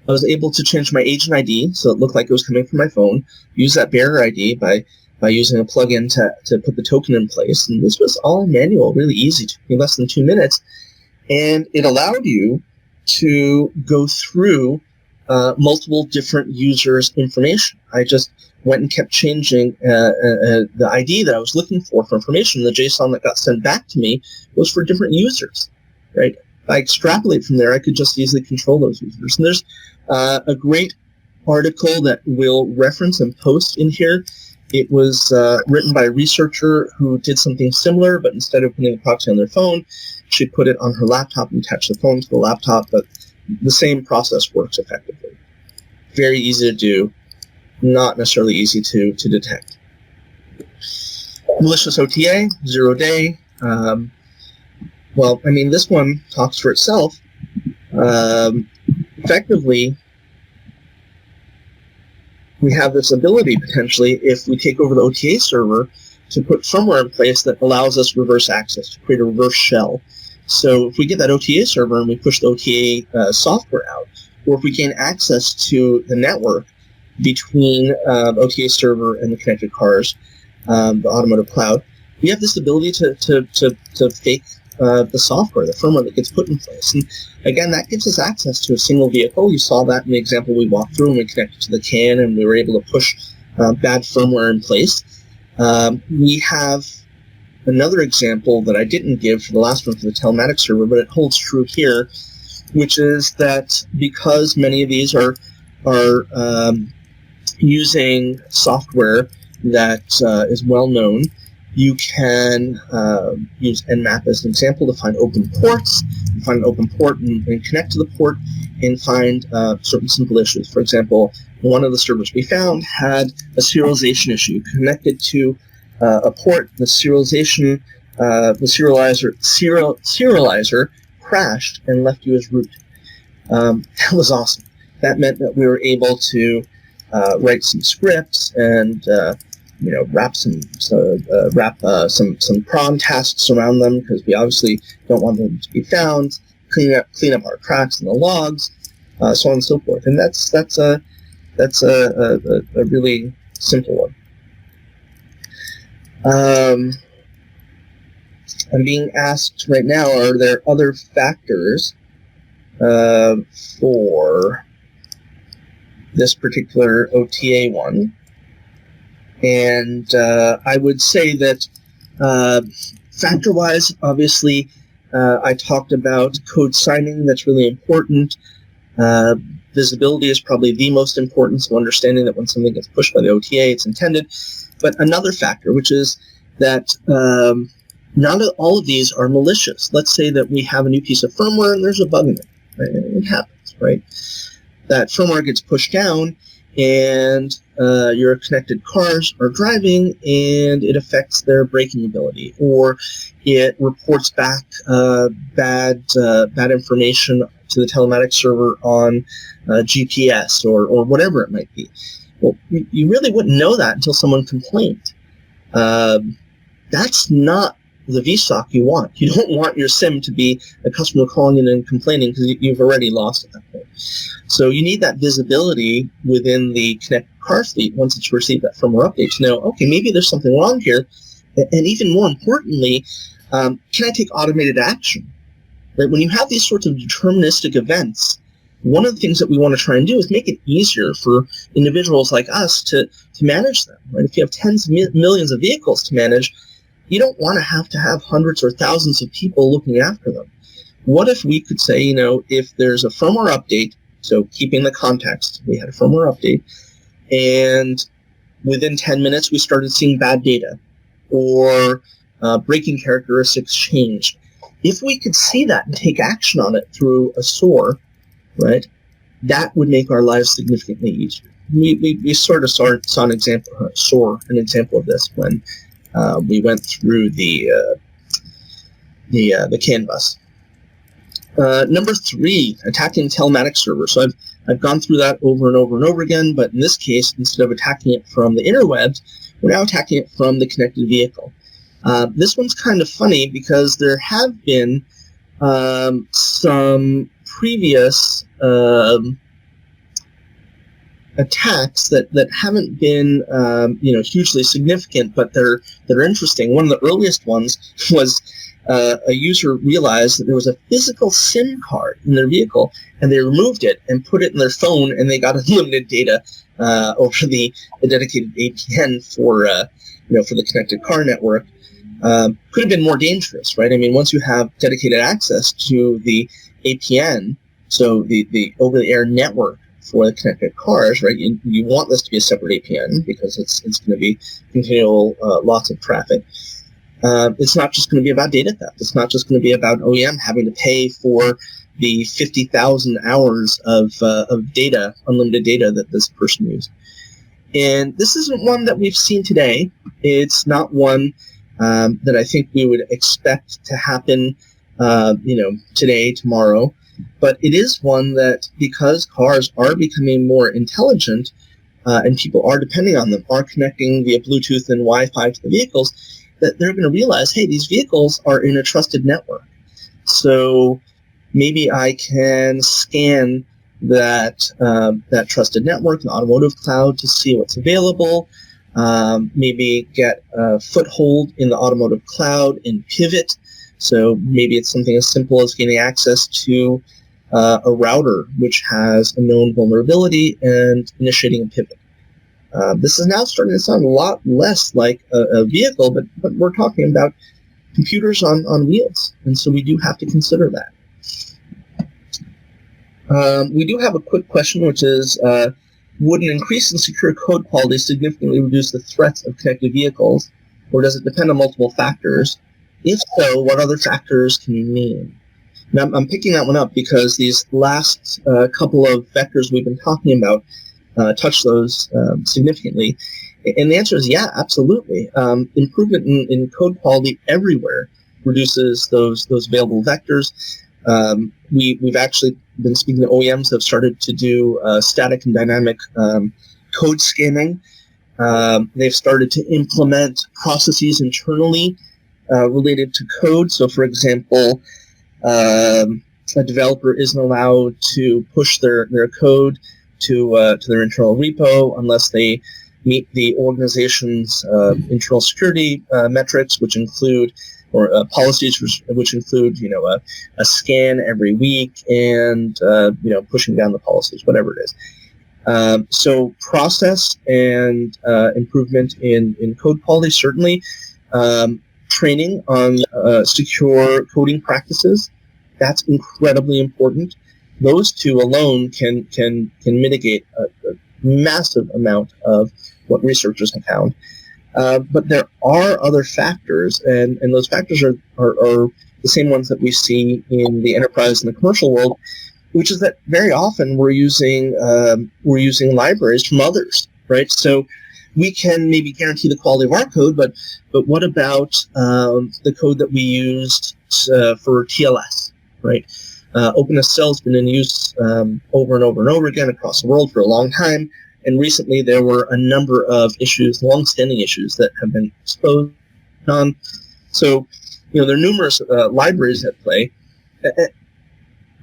Speaker 2: I was able to change my agent ID so it looked like it was coming from my phone, use that bearer ID by using a plugin to put the token in place. And this was all manual, really easy, took me less than 2 minutes. And it allowed you to go through multiple different users' information. I just went and kept changing the ID that I was looking for information. The JSON that got sent back to me was for different users, right? If I extrapolate from there, I could just easily control those users. And there's a great article that we'll reference and post in here. It was written by a researcher who did something similar, but instead of putting the proxy on their phone, she put it on her laptop and attached the phone to the laptop, but the same process works effectively. Very easy to do, not necessarily easy to detect. Malicious OTA, 0 day. Well, I mean, this one talks for itself. Effectively, we have this ability, potentially, if we take over the OTA server, to put firmware in place that allows us reverse access, to create a reverse shell. So if we get that OTA server and we push the OTA software out, or if we gain access to the network between the OTA server and the connected cars, the automotive cloud, we have this ability to fake the software, the firmware that gets put in place. And again, that gives us access to a single vehicle. You saw that in the example we walked through when we connected to the CAN and we were able to push bad firmware in place. We have another example that I didn't give for the last one for the telematics server, but it holds true here, which is that because many of these are using software that is well known, you can use Nmap as an example to find open ports, find an open port and connect to the port, and find certain simple issues. For example, one of the servers we found had a serialization issue connected to a port. The serializer crashed and left you as root. That was awesome. That meant that we were able to write some scripts and wrap some cron tasks around them, because we obviously don't want them to be found. Clean up our tracks in the logs, so on and so forth. And that's a really simple one. I'm being asked right now, are there other factors for this particular OTA one? And I would say that factor-wise, obviously, I talked about code signing. That's really important. Visibility is probably the most important, so understanding that when something gets pushed by the OTA, it's intended. But another factor, which is that not all of these are malicious. Let's say that we have a new piece of firmware and there's a bug in it. Right? It happens, right? That firmware gets pushed down and your connected cars are driving and it affects their braking ability, or it reports back bad information to the telematics server on GPS or whatever it might be. Well, you really wouldn't know that until someone complained. That's not the VSOC you want. You don't want your SIM to be a customer calling in and complaining, because you've already lost at that point. So you need that visibility within the connected car fleet once it's received that firmware update to know, okay, maybe there's something wrong here. And even more importantly, can I take automated action? Right? When you have these sorts of deterministic events, one of the things that we want to try and do is make it easier for individuals like us to manage them. Right? If you have tens of millions of vehicles to manage, you don't want to have hundreds or thousands of people looking after them. What if we could say, if there's a firmware update, so keeping the context, we had a firmware update, and within 10 minutes we started seeing bad data, or braking characteristics changed. If we could see that and take action on it through a SOAR, right, that would make our lives significantly easier. We sort of saw an example of this when we went through the CAN bus. Number 3, attacking telematics server. So I've gone through that over and over and over again, but in this case, instead of attacking it from the interwebs, we're now attacking it from the connected vehicle. This one's kind of funny because there have been some previous attacks that haven't been hugely significant, but they're interesting. One of the earliest ones was a user realized that there was a physical SIM card in their vehicle, and they removed it and put it in their phone, and they got unlimited data over the dedicated APN for the connected car network. Could have been more dangerous, right? I mean, once you have dedicated access to the APN, so the over-the-air network for the connected cars, right? You want this to be a separate APN because it's going to be continual lots of traffic. It's not just going to be about data theft. It's not just going to be about OEM having to pay for the 50,000 hours of data, unlimited data that this person used. And this isn't one that we've seen today. It's not one that I think we would expect to happen, today, tomorrow. But it is one that, because cars are becoming more intelligent and people are depending on them, are connecting via Bluetooth and Wi-Fi to the vehicles, that they're going to realize, hey, these vehicles are in a trusted network. So maybe I can scan that trusted network, the Automotive cloud, to see what's available. Maybe get a foothold in the Automotive cloud and pivot. So maybe it's something as simple as getting access to a router which has a known vulnerability and initiating a pivot. This is now starting to sound a lot less like a vehicle, but we're talking about computers on wheels, and so we do have to consider that. We do have a quick question, which is, would an increase in secure code quality significantly reduce the threats of connected vehicles, or does it depend on multiple factors? If so, what other factors can you name? Now, I'm picking that one up because these last couple of vectors we've been talking about touch those significantly. And the answer is yeah, absolutely. Improvement in code quality everywhere reduces those available vectors. We've actually been speaking to OEMs that have started to do static and dynamic code scanning. They've started to implement processes internally related to code. So, for example, a developer isn't allowed to push their code to their internal repo unless they meet the organization's internal security metrics, which include policies, which include a scan every week and pushing down the policies, whatever it is. So process and improvement in code quality, certainly. Training on secure coding practices, that's incredibly important. Those two alone can mitigate a massive amount of what researchers have found. But there are other factors, and those factors are the same ones that we see in the enterprise and the commercial world, which is that very often we're using libraries from others, right? So we can maybe guarantee the quality of our code, but what about the code that we used for TLS, right? OpenSSL has been in use over and over and over again across the world for a long time, and recently there were a number of issues, long-standing issues, that have been exposed on. So, there are numerous libraries at play. There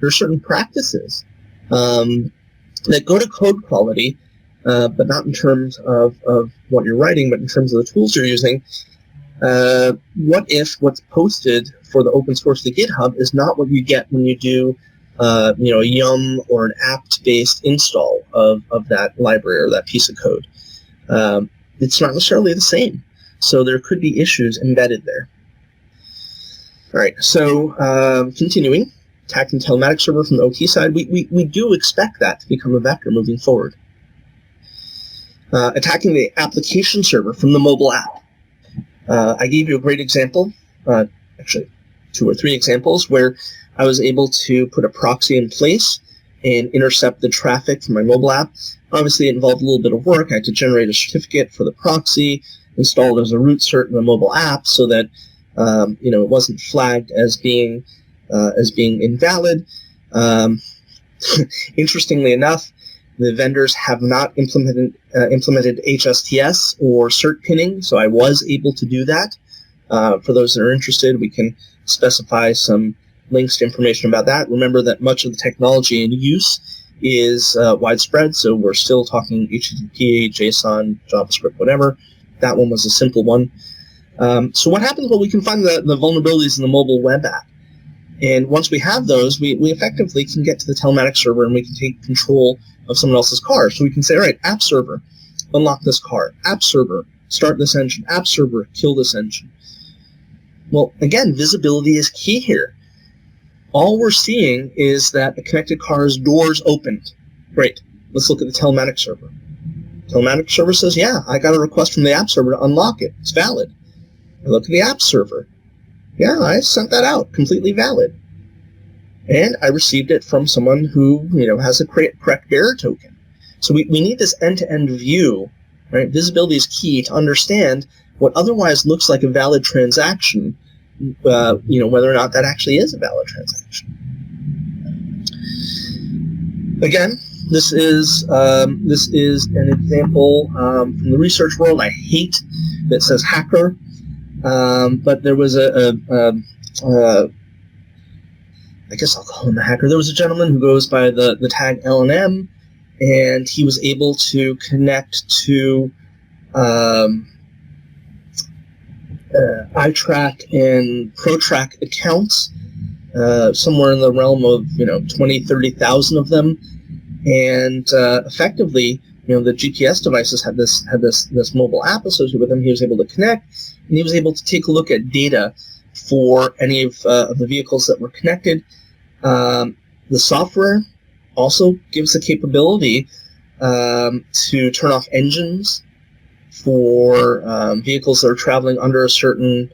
Speaker 2: are certain practices that go to code quality, but not in terms of what you're writing, but in terms of the tools you're using. What if what's posted for the open source to GitHub is not what you get when you do a yum or an apt-based install of that library or that piece of code? It's not necessarily the same. So there could be issues embedded there. All right, so continuing, attacking the telematics server from the OT side, we do expect that to become a vector moving forward. Attacking the application server from the mobile app. I gave you a great example, actually 2 or 3 examples, where I was able to put a proxy in place and intercept the traffic from my mobile app. Obviously, it involved a little bit of work. I had to generate a certificate for the proxy, install it as a root cert in the mobile app so that it wasn't flagged as being invalid. Interestingly enough, the vendors have not implemented HSTS or cert pinning, so I was able to do that. For those that are interested, we can specify some links to information about that. Remember that much of the technology in use is widespread, so we're still talking HTTP, JSON, JavaScript, whatever. That one was a simple one. So what happens? Well, we can find the vulnerabilities in the mobile web app. And once we have those, we effectively can get to the telematics server and we can take control of someone else's car. So we can say, all right, app server, unlock this car. App server, start this engine. App server, kill this engine. Well, again, visibility is key here. All we're seeing is that the connected car's doors opened. Great. Let's look at the telematics server. Telematics server says, yeah, I got a request from the app server to unlock it. It's valid. I look at the app server. Yeah, I sent that out. Completely valid. And I received it from someone who, has a correct bearer token. So we need this end-to-end view, right? Visibility is key to understand what otherwise looks like a valid transaction, whether or not that actually is a valid transaction. Again, this is an example from the research world. I hate that it says hacker, but there was I guess I'll call him a hacker. There was a gentleman who goes by the tag LNM, and he was able to connect to iTrack and ProTrack accounts, somewhere in the realm of 20, 30,000 of them, and effectively, the GPS devices had this mobile app associated with them. He was able to connect, and he was able to take a look at data for any of the vehicles that were connected. The software also gives the capability to turn off engines for vehicles that are traveling under a certain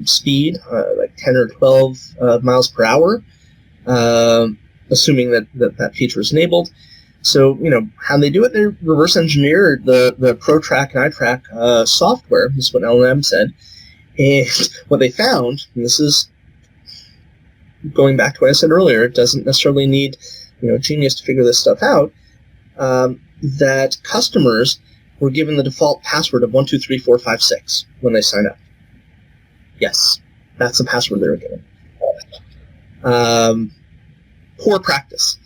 Speaker 2: speed, like 10 or 12 miles per hour, assuming that feature is enabled. So, how they do it, they reverse engineer the ProTrack and iTrack software. This is what LLM said. And what they found, and this is going back to what I said earlier, it doesn't necessarily need genius to figure this stuff out. That customers were given the default password of 123456 when they sign up. Yes, that's the password they were given. Poor practice.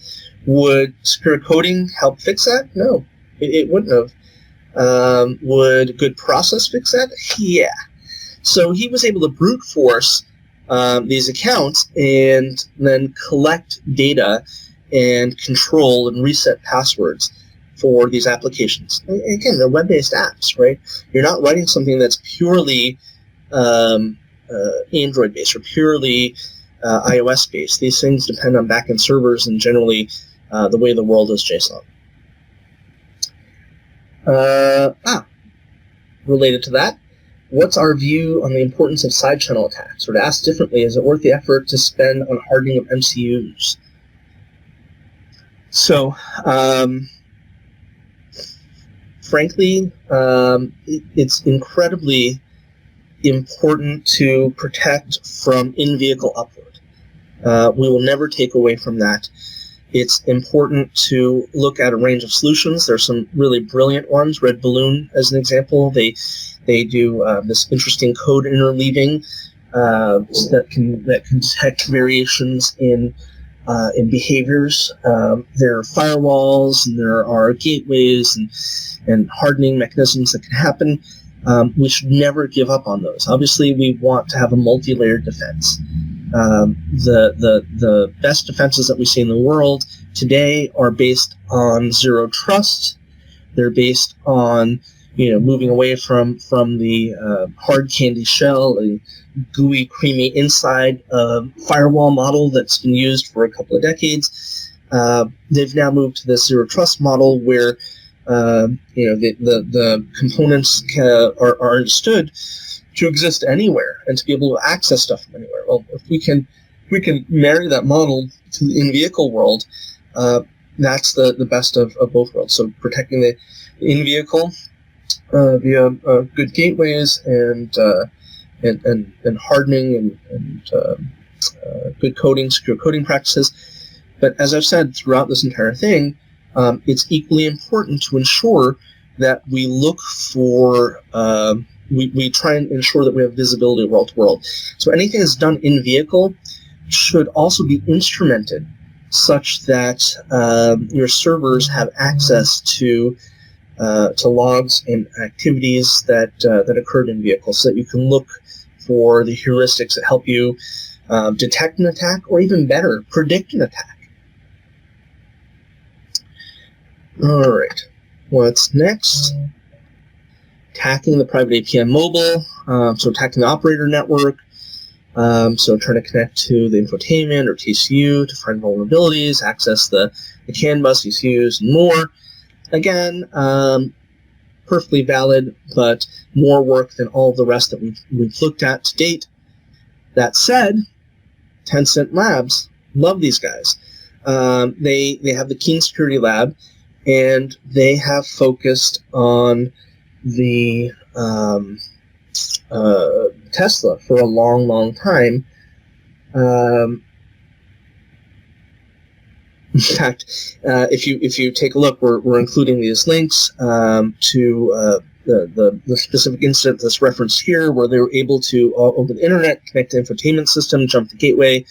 Speaker 2: Would secure coding help fix that? No, it wouldn't have. Would good process fix that? Yeah. So he was able to brute force these accounts and then collect data and control and reset passwords for these applications. And again, they're web-based apps, right? You're not writing something that's purely Android-based or purely iOS-based. These things depend on backend servers and generally the way the world is JSON. Related to that, what's our view on the importance of side channel attacks? Or to ask differently, is it worth the effort to spend on hardening of MCUs? So, frankly, it's incredibly important to protect from in-vehicle upload. We will never take away from that. It's important to look at a range of solutions. There's some really brilliant ones. Red Balloon, as an example, they do this interesting code interleaving that can detect variations in behaviors. There are firewalls and there are gateways and hardening mechanisms that can happen. We should never give up on those. Obviously, we want to have a multi-layered defense. The best defenses that we see in the world today are based on zero trust. They're based on moving away from the hard candy shell, the gooey, creamy inside firewall model that's been used for a couple of decades. They've now moved to this zero trust model where the components are understood to exist anywhere and to be able to access stuff from anywhere. Well, if we can marry that model to the in-vehicle world, that's the best of both worlds. So protecting the in-vehicle via good gateways and hardening and good coding, secure coding practices. But as I've said throughout this entire thing, it's equally important to ensure that we look for we try and ensure that we have visibility world to world. So anything that's done in vehicle should also be instrumented such that your servers have access to logs and activities that occurred in vehicle, so that you can look for the heuristics that help you detect an attack, or even better, predict an attack. All right, what's next? Attacking the private API mobile, so attacking the operator network, so trying to connect to the infotainment or TCU to find vulnerabilities, access the CAN bus, ECUs, and more. Again, perfectly valid, but more work than all the rest that we've looked at to date. That said, Tencent Labs, love these guys. They have the Keen Security Lab, and they have focused on the Tesla for a long, long time. In fact, if you take a look, we're including these links to the specific incident that's referenced here, where they were able to, over the internet, connect the infotainment system, jump the gateway.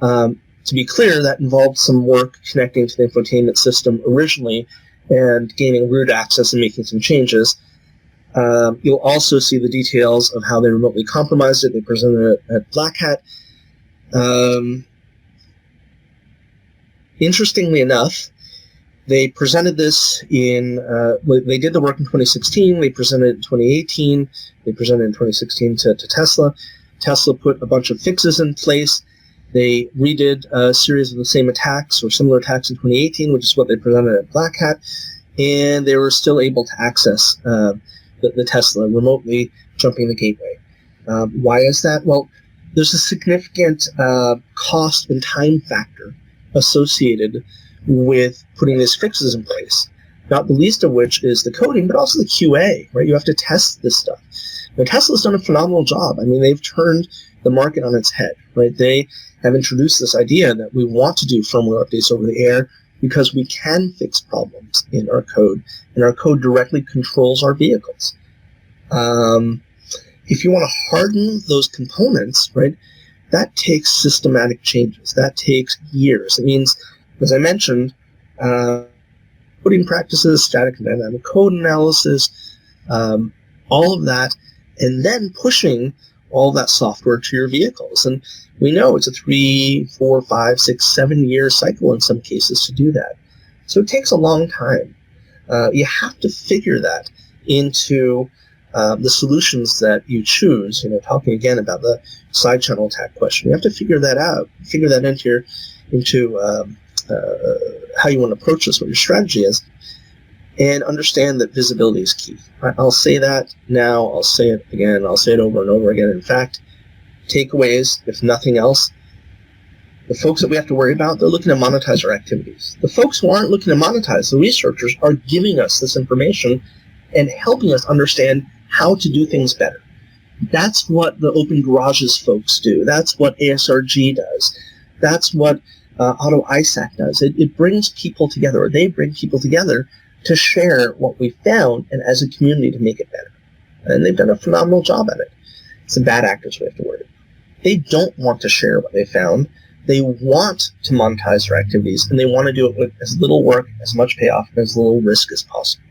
Speaker 2: To be clear, that involved some work connecting to the infotainment system originally and gaining root access and making some changes. You'll also see the details of how they remotely compromised it. They presented it at Black Hat. Interestingly enough, they presented this in, they did the work in 2016, they presented it in 2018, they presented it in 2016 to Tesla. Tesla put a bunch of fixes in place. They redid a series of the same attacks or similar attacks in 2018, which is what they presented at Black Hat, and they were still able to access the Tesla remotely, jumping the gateway. Why is that? Well, there's a significant cost and time factor associated with putting these fixes in place, not the least of which is the coding, but also the QA, right? You have to test this stuff. And Tesla's done a phenomenal job. I mean, they've turned the market on its head, right? They have introduced this idea that we want to do firmware updates over the air because we can fix problems in our code, and our code directly controls our vehicles. If you want to harden those components, right, that takes systematic changes. That takes years. It means, as I mentioned, coding practices, static and dynamic code analysis, all of that, and then pushing all that software to your vehicles. And we know it's a 3, 4, 5, 6, 7 year cycle in some cases to do that. So it takes a long time. You have to figure that into the solutions that you choose. You know, talking again about the side channel attack question, you have to figure that out. Figure that into how you want to approach this, what your strategy is, and understand that visibility is key. I'll say that now. I'll say it again. I'll say it over and over again. In fact, takeaways, if nothing else, the folks that we have to worry about, they're looking to monetize our activities. The folks who aren't looking to monetize, the researchers, are giving us this information and helping us understand how to do things better. That's what the Open Garages folks do. That's what ASRG does. That's what Auto ISAC does. It brings people together, or they bring people together to share what we found and as a community to make it better. And they've done a phenomenal job at it. It's the bad actors we have to worry about. They don't want to share what they found. They want to monetize their activities, and they want to do it with as little work, as much payoff, and as little risk as possible.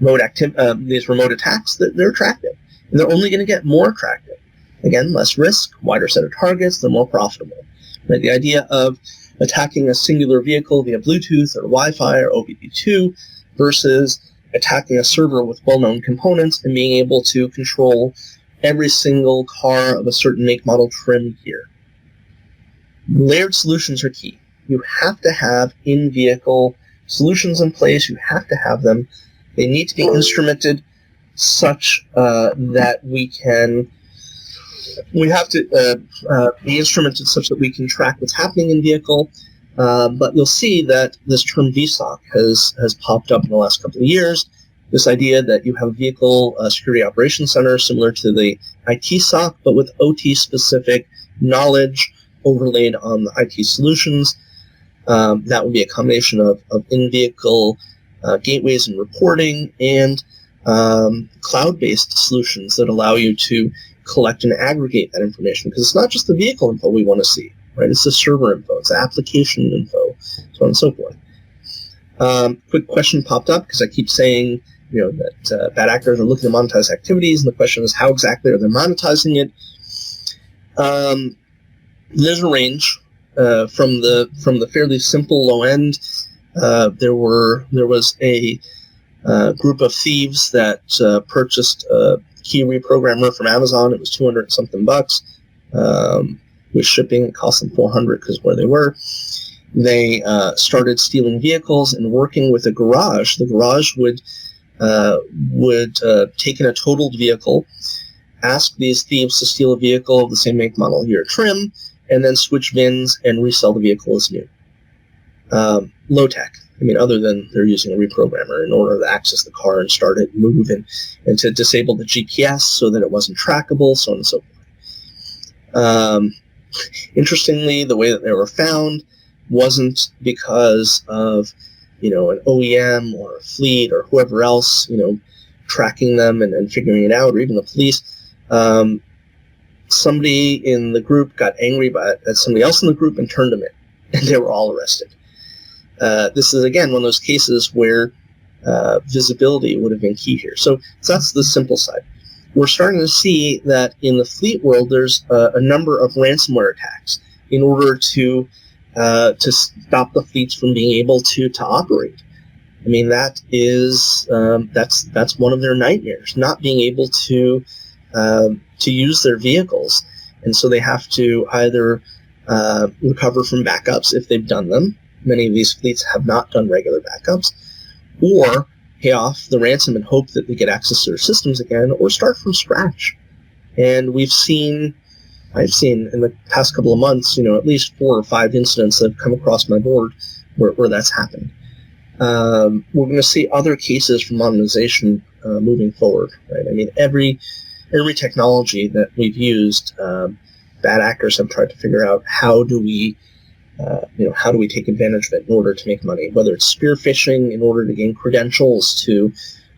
Speaker 2: These remote attacks, they're attractive, and they're only going to get more attractive. Again, less risk, wider set of targets, they're more profitable. Right? The idea of attacking a singular vehicle via Bluetooth or Wi-Fi or OBD2 versus attacking a server with well-known components and being able to control every single car of a certain make, model, trim, year. Layered solutions are key. You have to have in-vehicle solutions in place. You have to have them. They need to be instrumented such that we have to be instrumented such that we can track what's happening in vehicle. But you'll see that this term VSOC has popped up in the last couple of years. This idea that you have a vehicle security operations center similar to the IT SOC, but with OT-specific knowledge overlaid on the IT solutions. That would be a combination of in-vehicle gateways and reporting and cloud-based solutions that allow you to collect and aggregate that information, because it's not just the vehicle info we want to see, right? It's the server info, it's the application info, so on and so forth. Quick question popped up because I keep saying, that bad actors are looking to monetize activities, and the question is, how exactly are they monetizing it? There's a range from the fairly simple low end. There was a group of thieves that purchased a key reprogrammer from Amazon. It was $200 something bucks. With shipping, it cost them $400 because where they were. They started stealing vehicles and working with a garage. The garage would take in a totaled vehicle, ask these thieves to steal a vehicle of the same make, model, year, trim, and then switch VINs and resell the vehicle as new. Low tech. I mean, other than they're using a reprogrammer in order to access the car and start it, move, and to disable the GPS so that it wasn't trackable, so on and so forth. Interestingly, the way that they were found wasn't because of, an OEM or a fleet or whoever else, tracking them and figuring it out, or even the police. Somebody in the group got angry at somebody else in the group and turned them in, and they were all arrested. This is, again, one of those cases where visibility would have been key here. So that's the simple side. We're starting to see that in the fleet world, there's a number of ransomware attacks in order to stop the fleets from being able to operate. I mean, that is that's one of their nightmares, not being able to use their vehicles, and so they have to either recover from backups if they've done them. Many of these fleets have not done regular backups, or pay off the ransom and hope that they get access to their systems again, or start from scratch. And I've seen in the past couple of months, at least 4 or 5 incidents that have come across my board where that's happened. We're going to see other cases for monetization moving forward, right? I mean, every technology that we've used, bad actors have tried to figure out how do we take advantage of it in order to make money, whether it's spear phishing in order to gain credentials to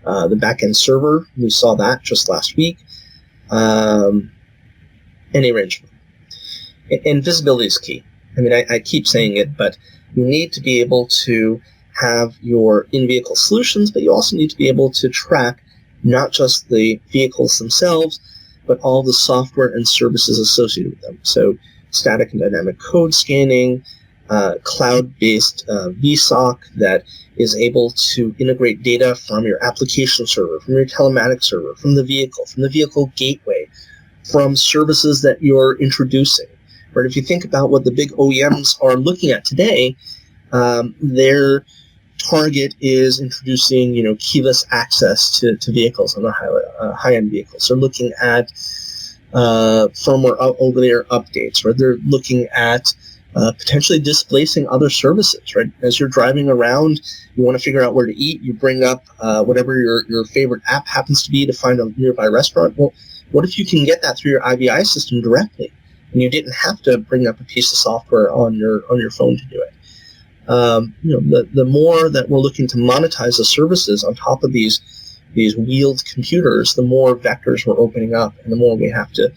Speaker 2: the back-end server. We saw that just last week. Any range. And visibility is key. I mean, I keep saying it, but you need to be able to have your in-vehicle solutions, but you also need to be able to track not just the vehicles themselves, but all the software and services associated with them. So static and dynamic code scanning, cloud-based VSOC that is able to integrate data from your application server, from your telematics server, from the vehicle gateway, from services that you're introducing. Right? If you think about what the big OEMs are looking at today, their target is introducing, keyless access to vehicles on the high-end vehicles. They're looking at firmware over-the-air updates, or they're looking at potentially displacing other services. Right, as you're driving around, you want to figure out where to eat. You bring up whatever your favorite app happens to be to find a nearby restaurant. Well, what if you can get that through your IVI system directly, and you didn't have to bring up a piece of software on your phone to do it? The more that we're looking to monetize the services on top of these wheeled computers, the more vectors we're opening up, and the more we have to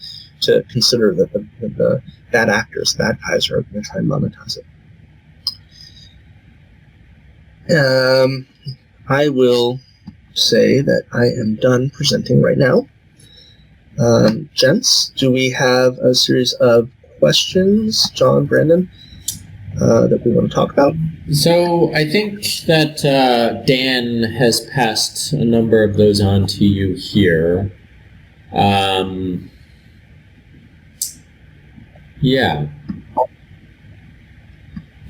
Speaker 2: consider that the bad actors, bad guys, are going to try and monetize it. I will say that I am done presenting right now. Gents, do we have a series of questions, John, Brandon, that we want to talk about?
Speaker 1: So I think that Dan has passed a number of those on to you here. Yeah.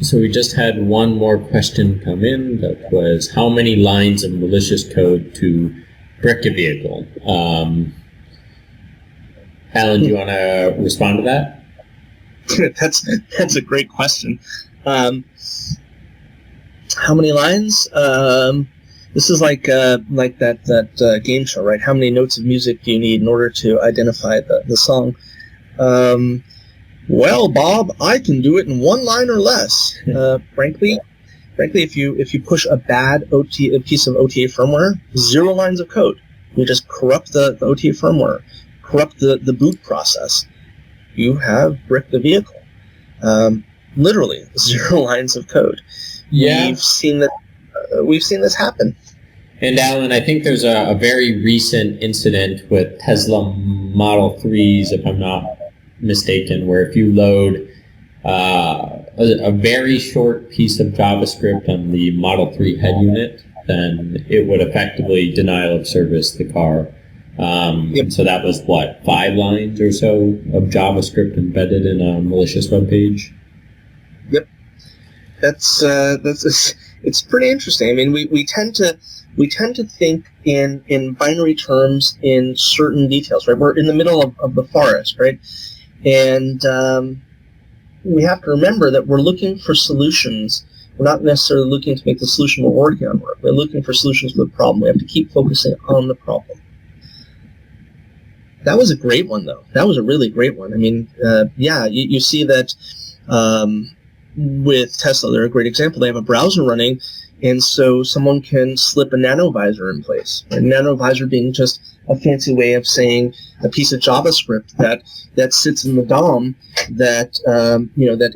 Speaker 1: So we just had one more question come in that was, how many lines of malicious code to brick a vehicle? Allan, do you want to respond to that?
Speaker 2: That's a great question. How many lines? This is like that game show, right? How many notes of music do you need in order to identify the song? Well, Bob, I can do it in one line or less. Frankly, if you push a bad a piece of OTA firmware, 0 lines of code. You just corrupt the OTA firmware, corrupt the boot process. You have bricked the vehicle. Literally 0 lines of code.
Speaker 1: Yeah,
Speaker 2: we've seen this happen.
Speaker 1: And Allan, I think there's a very recent incident with Tesla Model 3s, if I'm not mistaken, where if you load a very short piece of JavaScript on the Model 3 head unit, then it would effectively denial of service the car.
Speaker 2: Yep.
Speaker 1: So that was, 5 lines or so of JavaScript embedded in a malicious web page?
Speaker 2: Yep. That's it's pretty interesting. I mean, we tend to think in binary terms in certain details, right? We're in the middle of the forest, right? And we have to remember that we're looking for solutions. We're not necessarily looking to make the solution we're working on work. We're looking for solutions for the problem. We have to keep focusing on the problem. That was a great one, though. That was a really great one. I mean, you see that with Tesla, they're a great example. They have a browser running, and so someone can slip a nanovisor in place. A nanovisor being just a fancy way of saying a piece of JavaScript that sits in the DOM that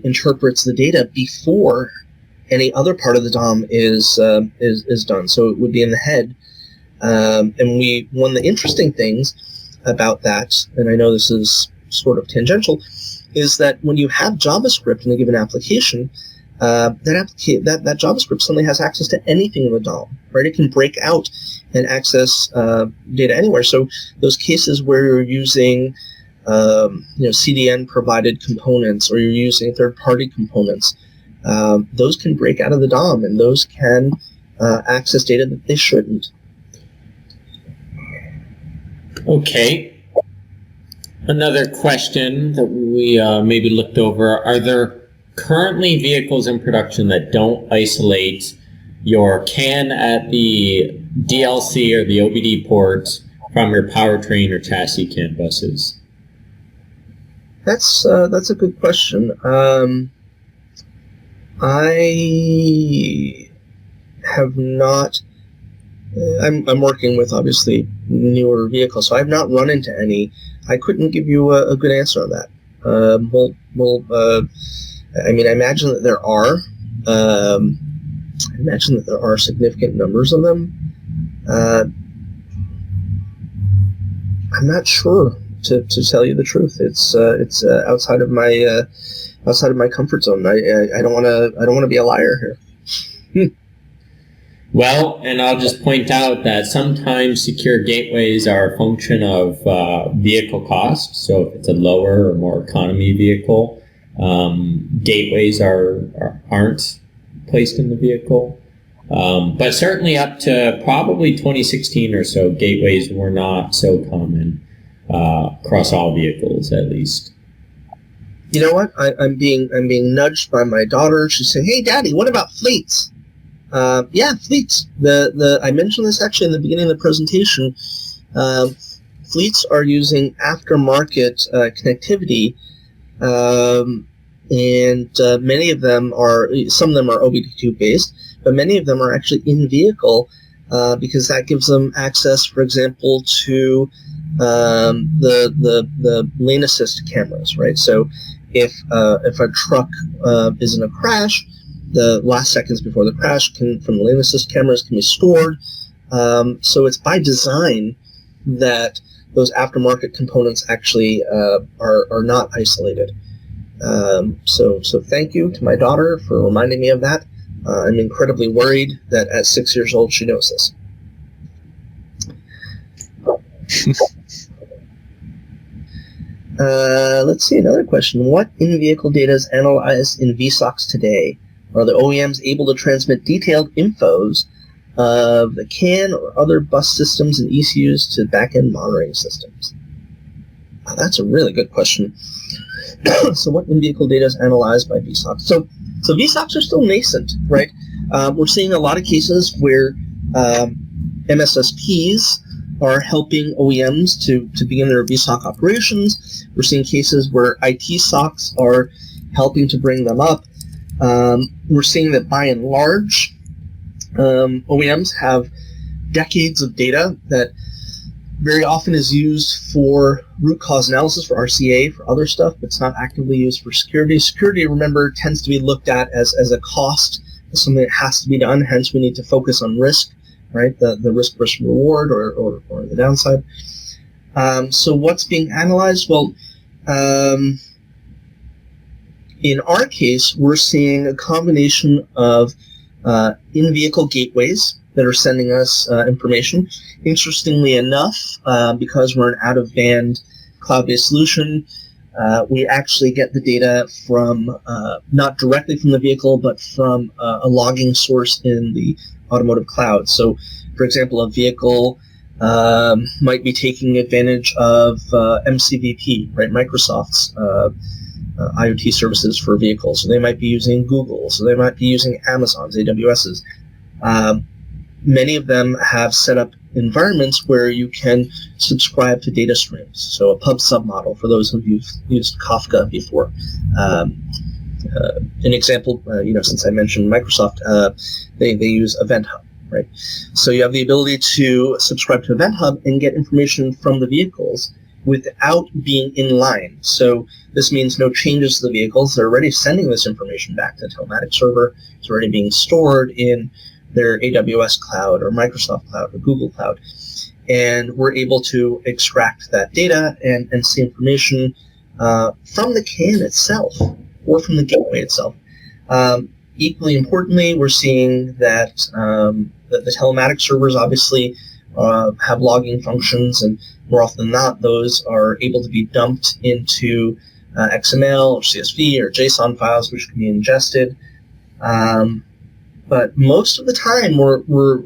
Speaker 2: interprets the data before any other part of the DOM is done. So it would be in the head. And one of the interesting things about that, and I know this is sort of tangential, is that when you have JavaScript in a given application, that JavaScript suddenly has access to anything in the DOM, right? It can break out and access data anywhere. So those cases where you're using CDN provided components, or you're using third-party components, those can break out of the DOM, and those can access data that they shouldn't.
Speaker 1: Okay. Another question that we maybe looked over, are there currently vehicles in production that don't isolate your CAN at the DLC or the OBD ports from your powertrain or chassis CAN buses?
Speaker 2: That's a good question. I have not. I'm working with obviously newer vehicles, so I've not run into any. I couldn't give you a good answer on that. I imagine that there are. I imagine that there are significant numbers of them. I'm not sure, to tell you the truth. It's outside of my comfort zone. I don't want to be a liar here.
Speaker 1: Well, and I'll just point out that sometimes secure gateways are a function of vehicle cost. So if it's a lower or more economy vehicle, gateways aren't placed in the vehicle. But certainly up to probably 2016 or so, gateways were not so common across all vehicles, at least.
Speaker 2: You know what? I'm being nudged by my daughter. She's saying, "Hey, Daddy, what about fleets?" Yeah, fleets. I mentioned this actually in the beginning of the presentation. Fleets are using aftermarket connectivity, and many of them are. Some of them are OBD2 based, but many of them are actually in vehicle because that gives them access, for example, to the lane assist cameras. Right. So if a truck is in a crash, the last seconds before the crash from the lane assist cameras can be stored. So it's by design that those aftermarket components actually are not isolated. So thank you to my daughter for reminding me of that. I'm incredibly worried that at 6 years old she knows this. Let's see, another question. What in-vehicle data is analyzed in VSOCs today? Are the OEMs able to transmit detailed infos of the CAN or other bus systems and ECUs to back-end monitoring systems? That's a really good question. So what in-vehicle data is analyzed by VSOCs? So VSOCs are still nascent, right? We're seeing a lot of cases where MSSPs are helping OEMs to begin their VSOC operations. We're seeing cases where IT SOCs are helping to bring them up. We're seeing that by and large, OEMs have decades of data that very often is used for root cause analysis, for RCA, for other stuff, but it's not actively used for security. Security, remember, tends to be looked at as a cost, as something that has to be done, hence we need to focus on risk, right? The risk versus reward or the downside. So what's being analyzed? Well, in our case, we're seeing a combination of in-vehicle gateways that are sending us information. Interestingly enough, because we're an out-of-band cloud-based solution, we actually get the data from not directly from the vehicle, but from a logging source in the automotive cloud. So, for example, a vehicle might be taking advantage of MCVP, right? Microsoft's IoT services for vehicles. So they might be using Google. So they might be using Amazon's, AWS's. Many of them have set up environments where you can subscribe to data streams. So a pub sub model for those who've used Kafka before. An example, since I mentioned Microsoft, they use Event Hub, right? So you have the ability to subscribe to Event Hub and get information from the vehicles without being in line. So this means no changes to the vehicles. They're already sending this information back to the telematics server. It's already being stored in their AWS cloud or Microsoft cloud or Google cloud. And we're able to extract that data and see information from the CAN itself or from the gateway itself. Equally importantly, we're seeing that the telematics servers obviously have logging functions, and more often than not, those are able to be dumped into XML or CSV or JSON files, which can be ingested. But most of the time, what we're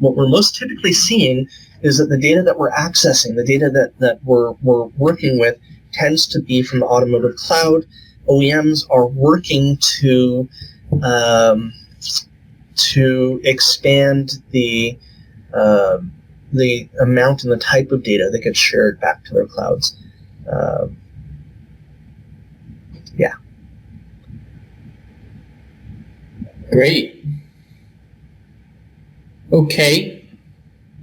Speaker 2: most typically seeing is that the data that we're accessing, the data that we're working with, tends to be from the automotive cloud. OEMs are working to expand the the amount and the type of data that gets shared back to their clouds. Yeah.
Speaker 1: Great. Okay.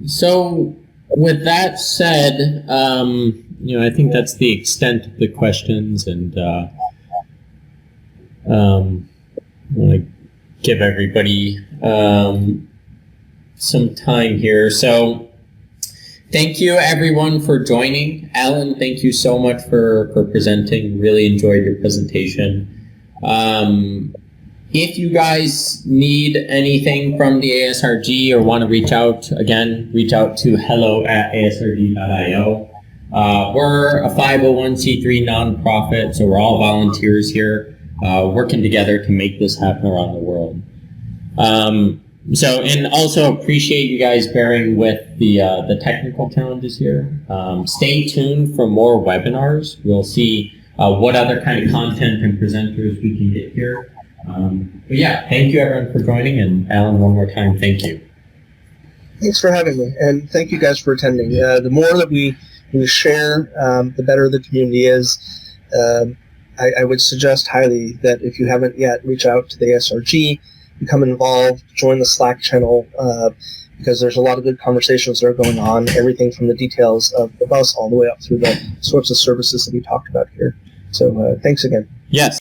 Speaker 1: So with that said, I think that's the extent of the questions, and I want to give everybody some time here. So thank you everyone for joining. Allan, thank you so much for presenting. Really enjoyed your presentation. If you guys need anything from the ASRG or want to reach out, again, reach out to hello@asrg.io. We're a 501c3 nonprofit, so we're all volunteers here, working together to make this happen around the world. And also appreciate you guys bearing with the technical challenges here. Stay tuned for more webinars. We'll see what other kind of content and presenters we can get here. But yeah, thank you everyone for joining, and Allan, one more time, thank you.
Speaker 2: Thanks for having me, and thank you guys for attending. The more that we share, the better the community is. I would suggest highly that if you haven't yet, reach out to the ASRG, become involved, join the Slack channel, because there's a lot of good conversations that are going on, everything from the details of the bus all the way up through the sorts of services that we talked about here. So thanks again.
Speaker 1: Yes.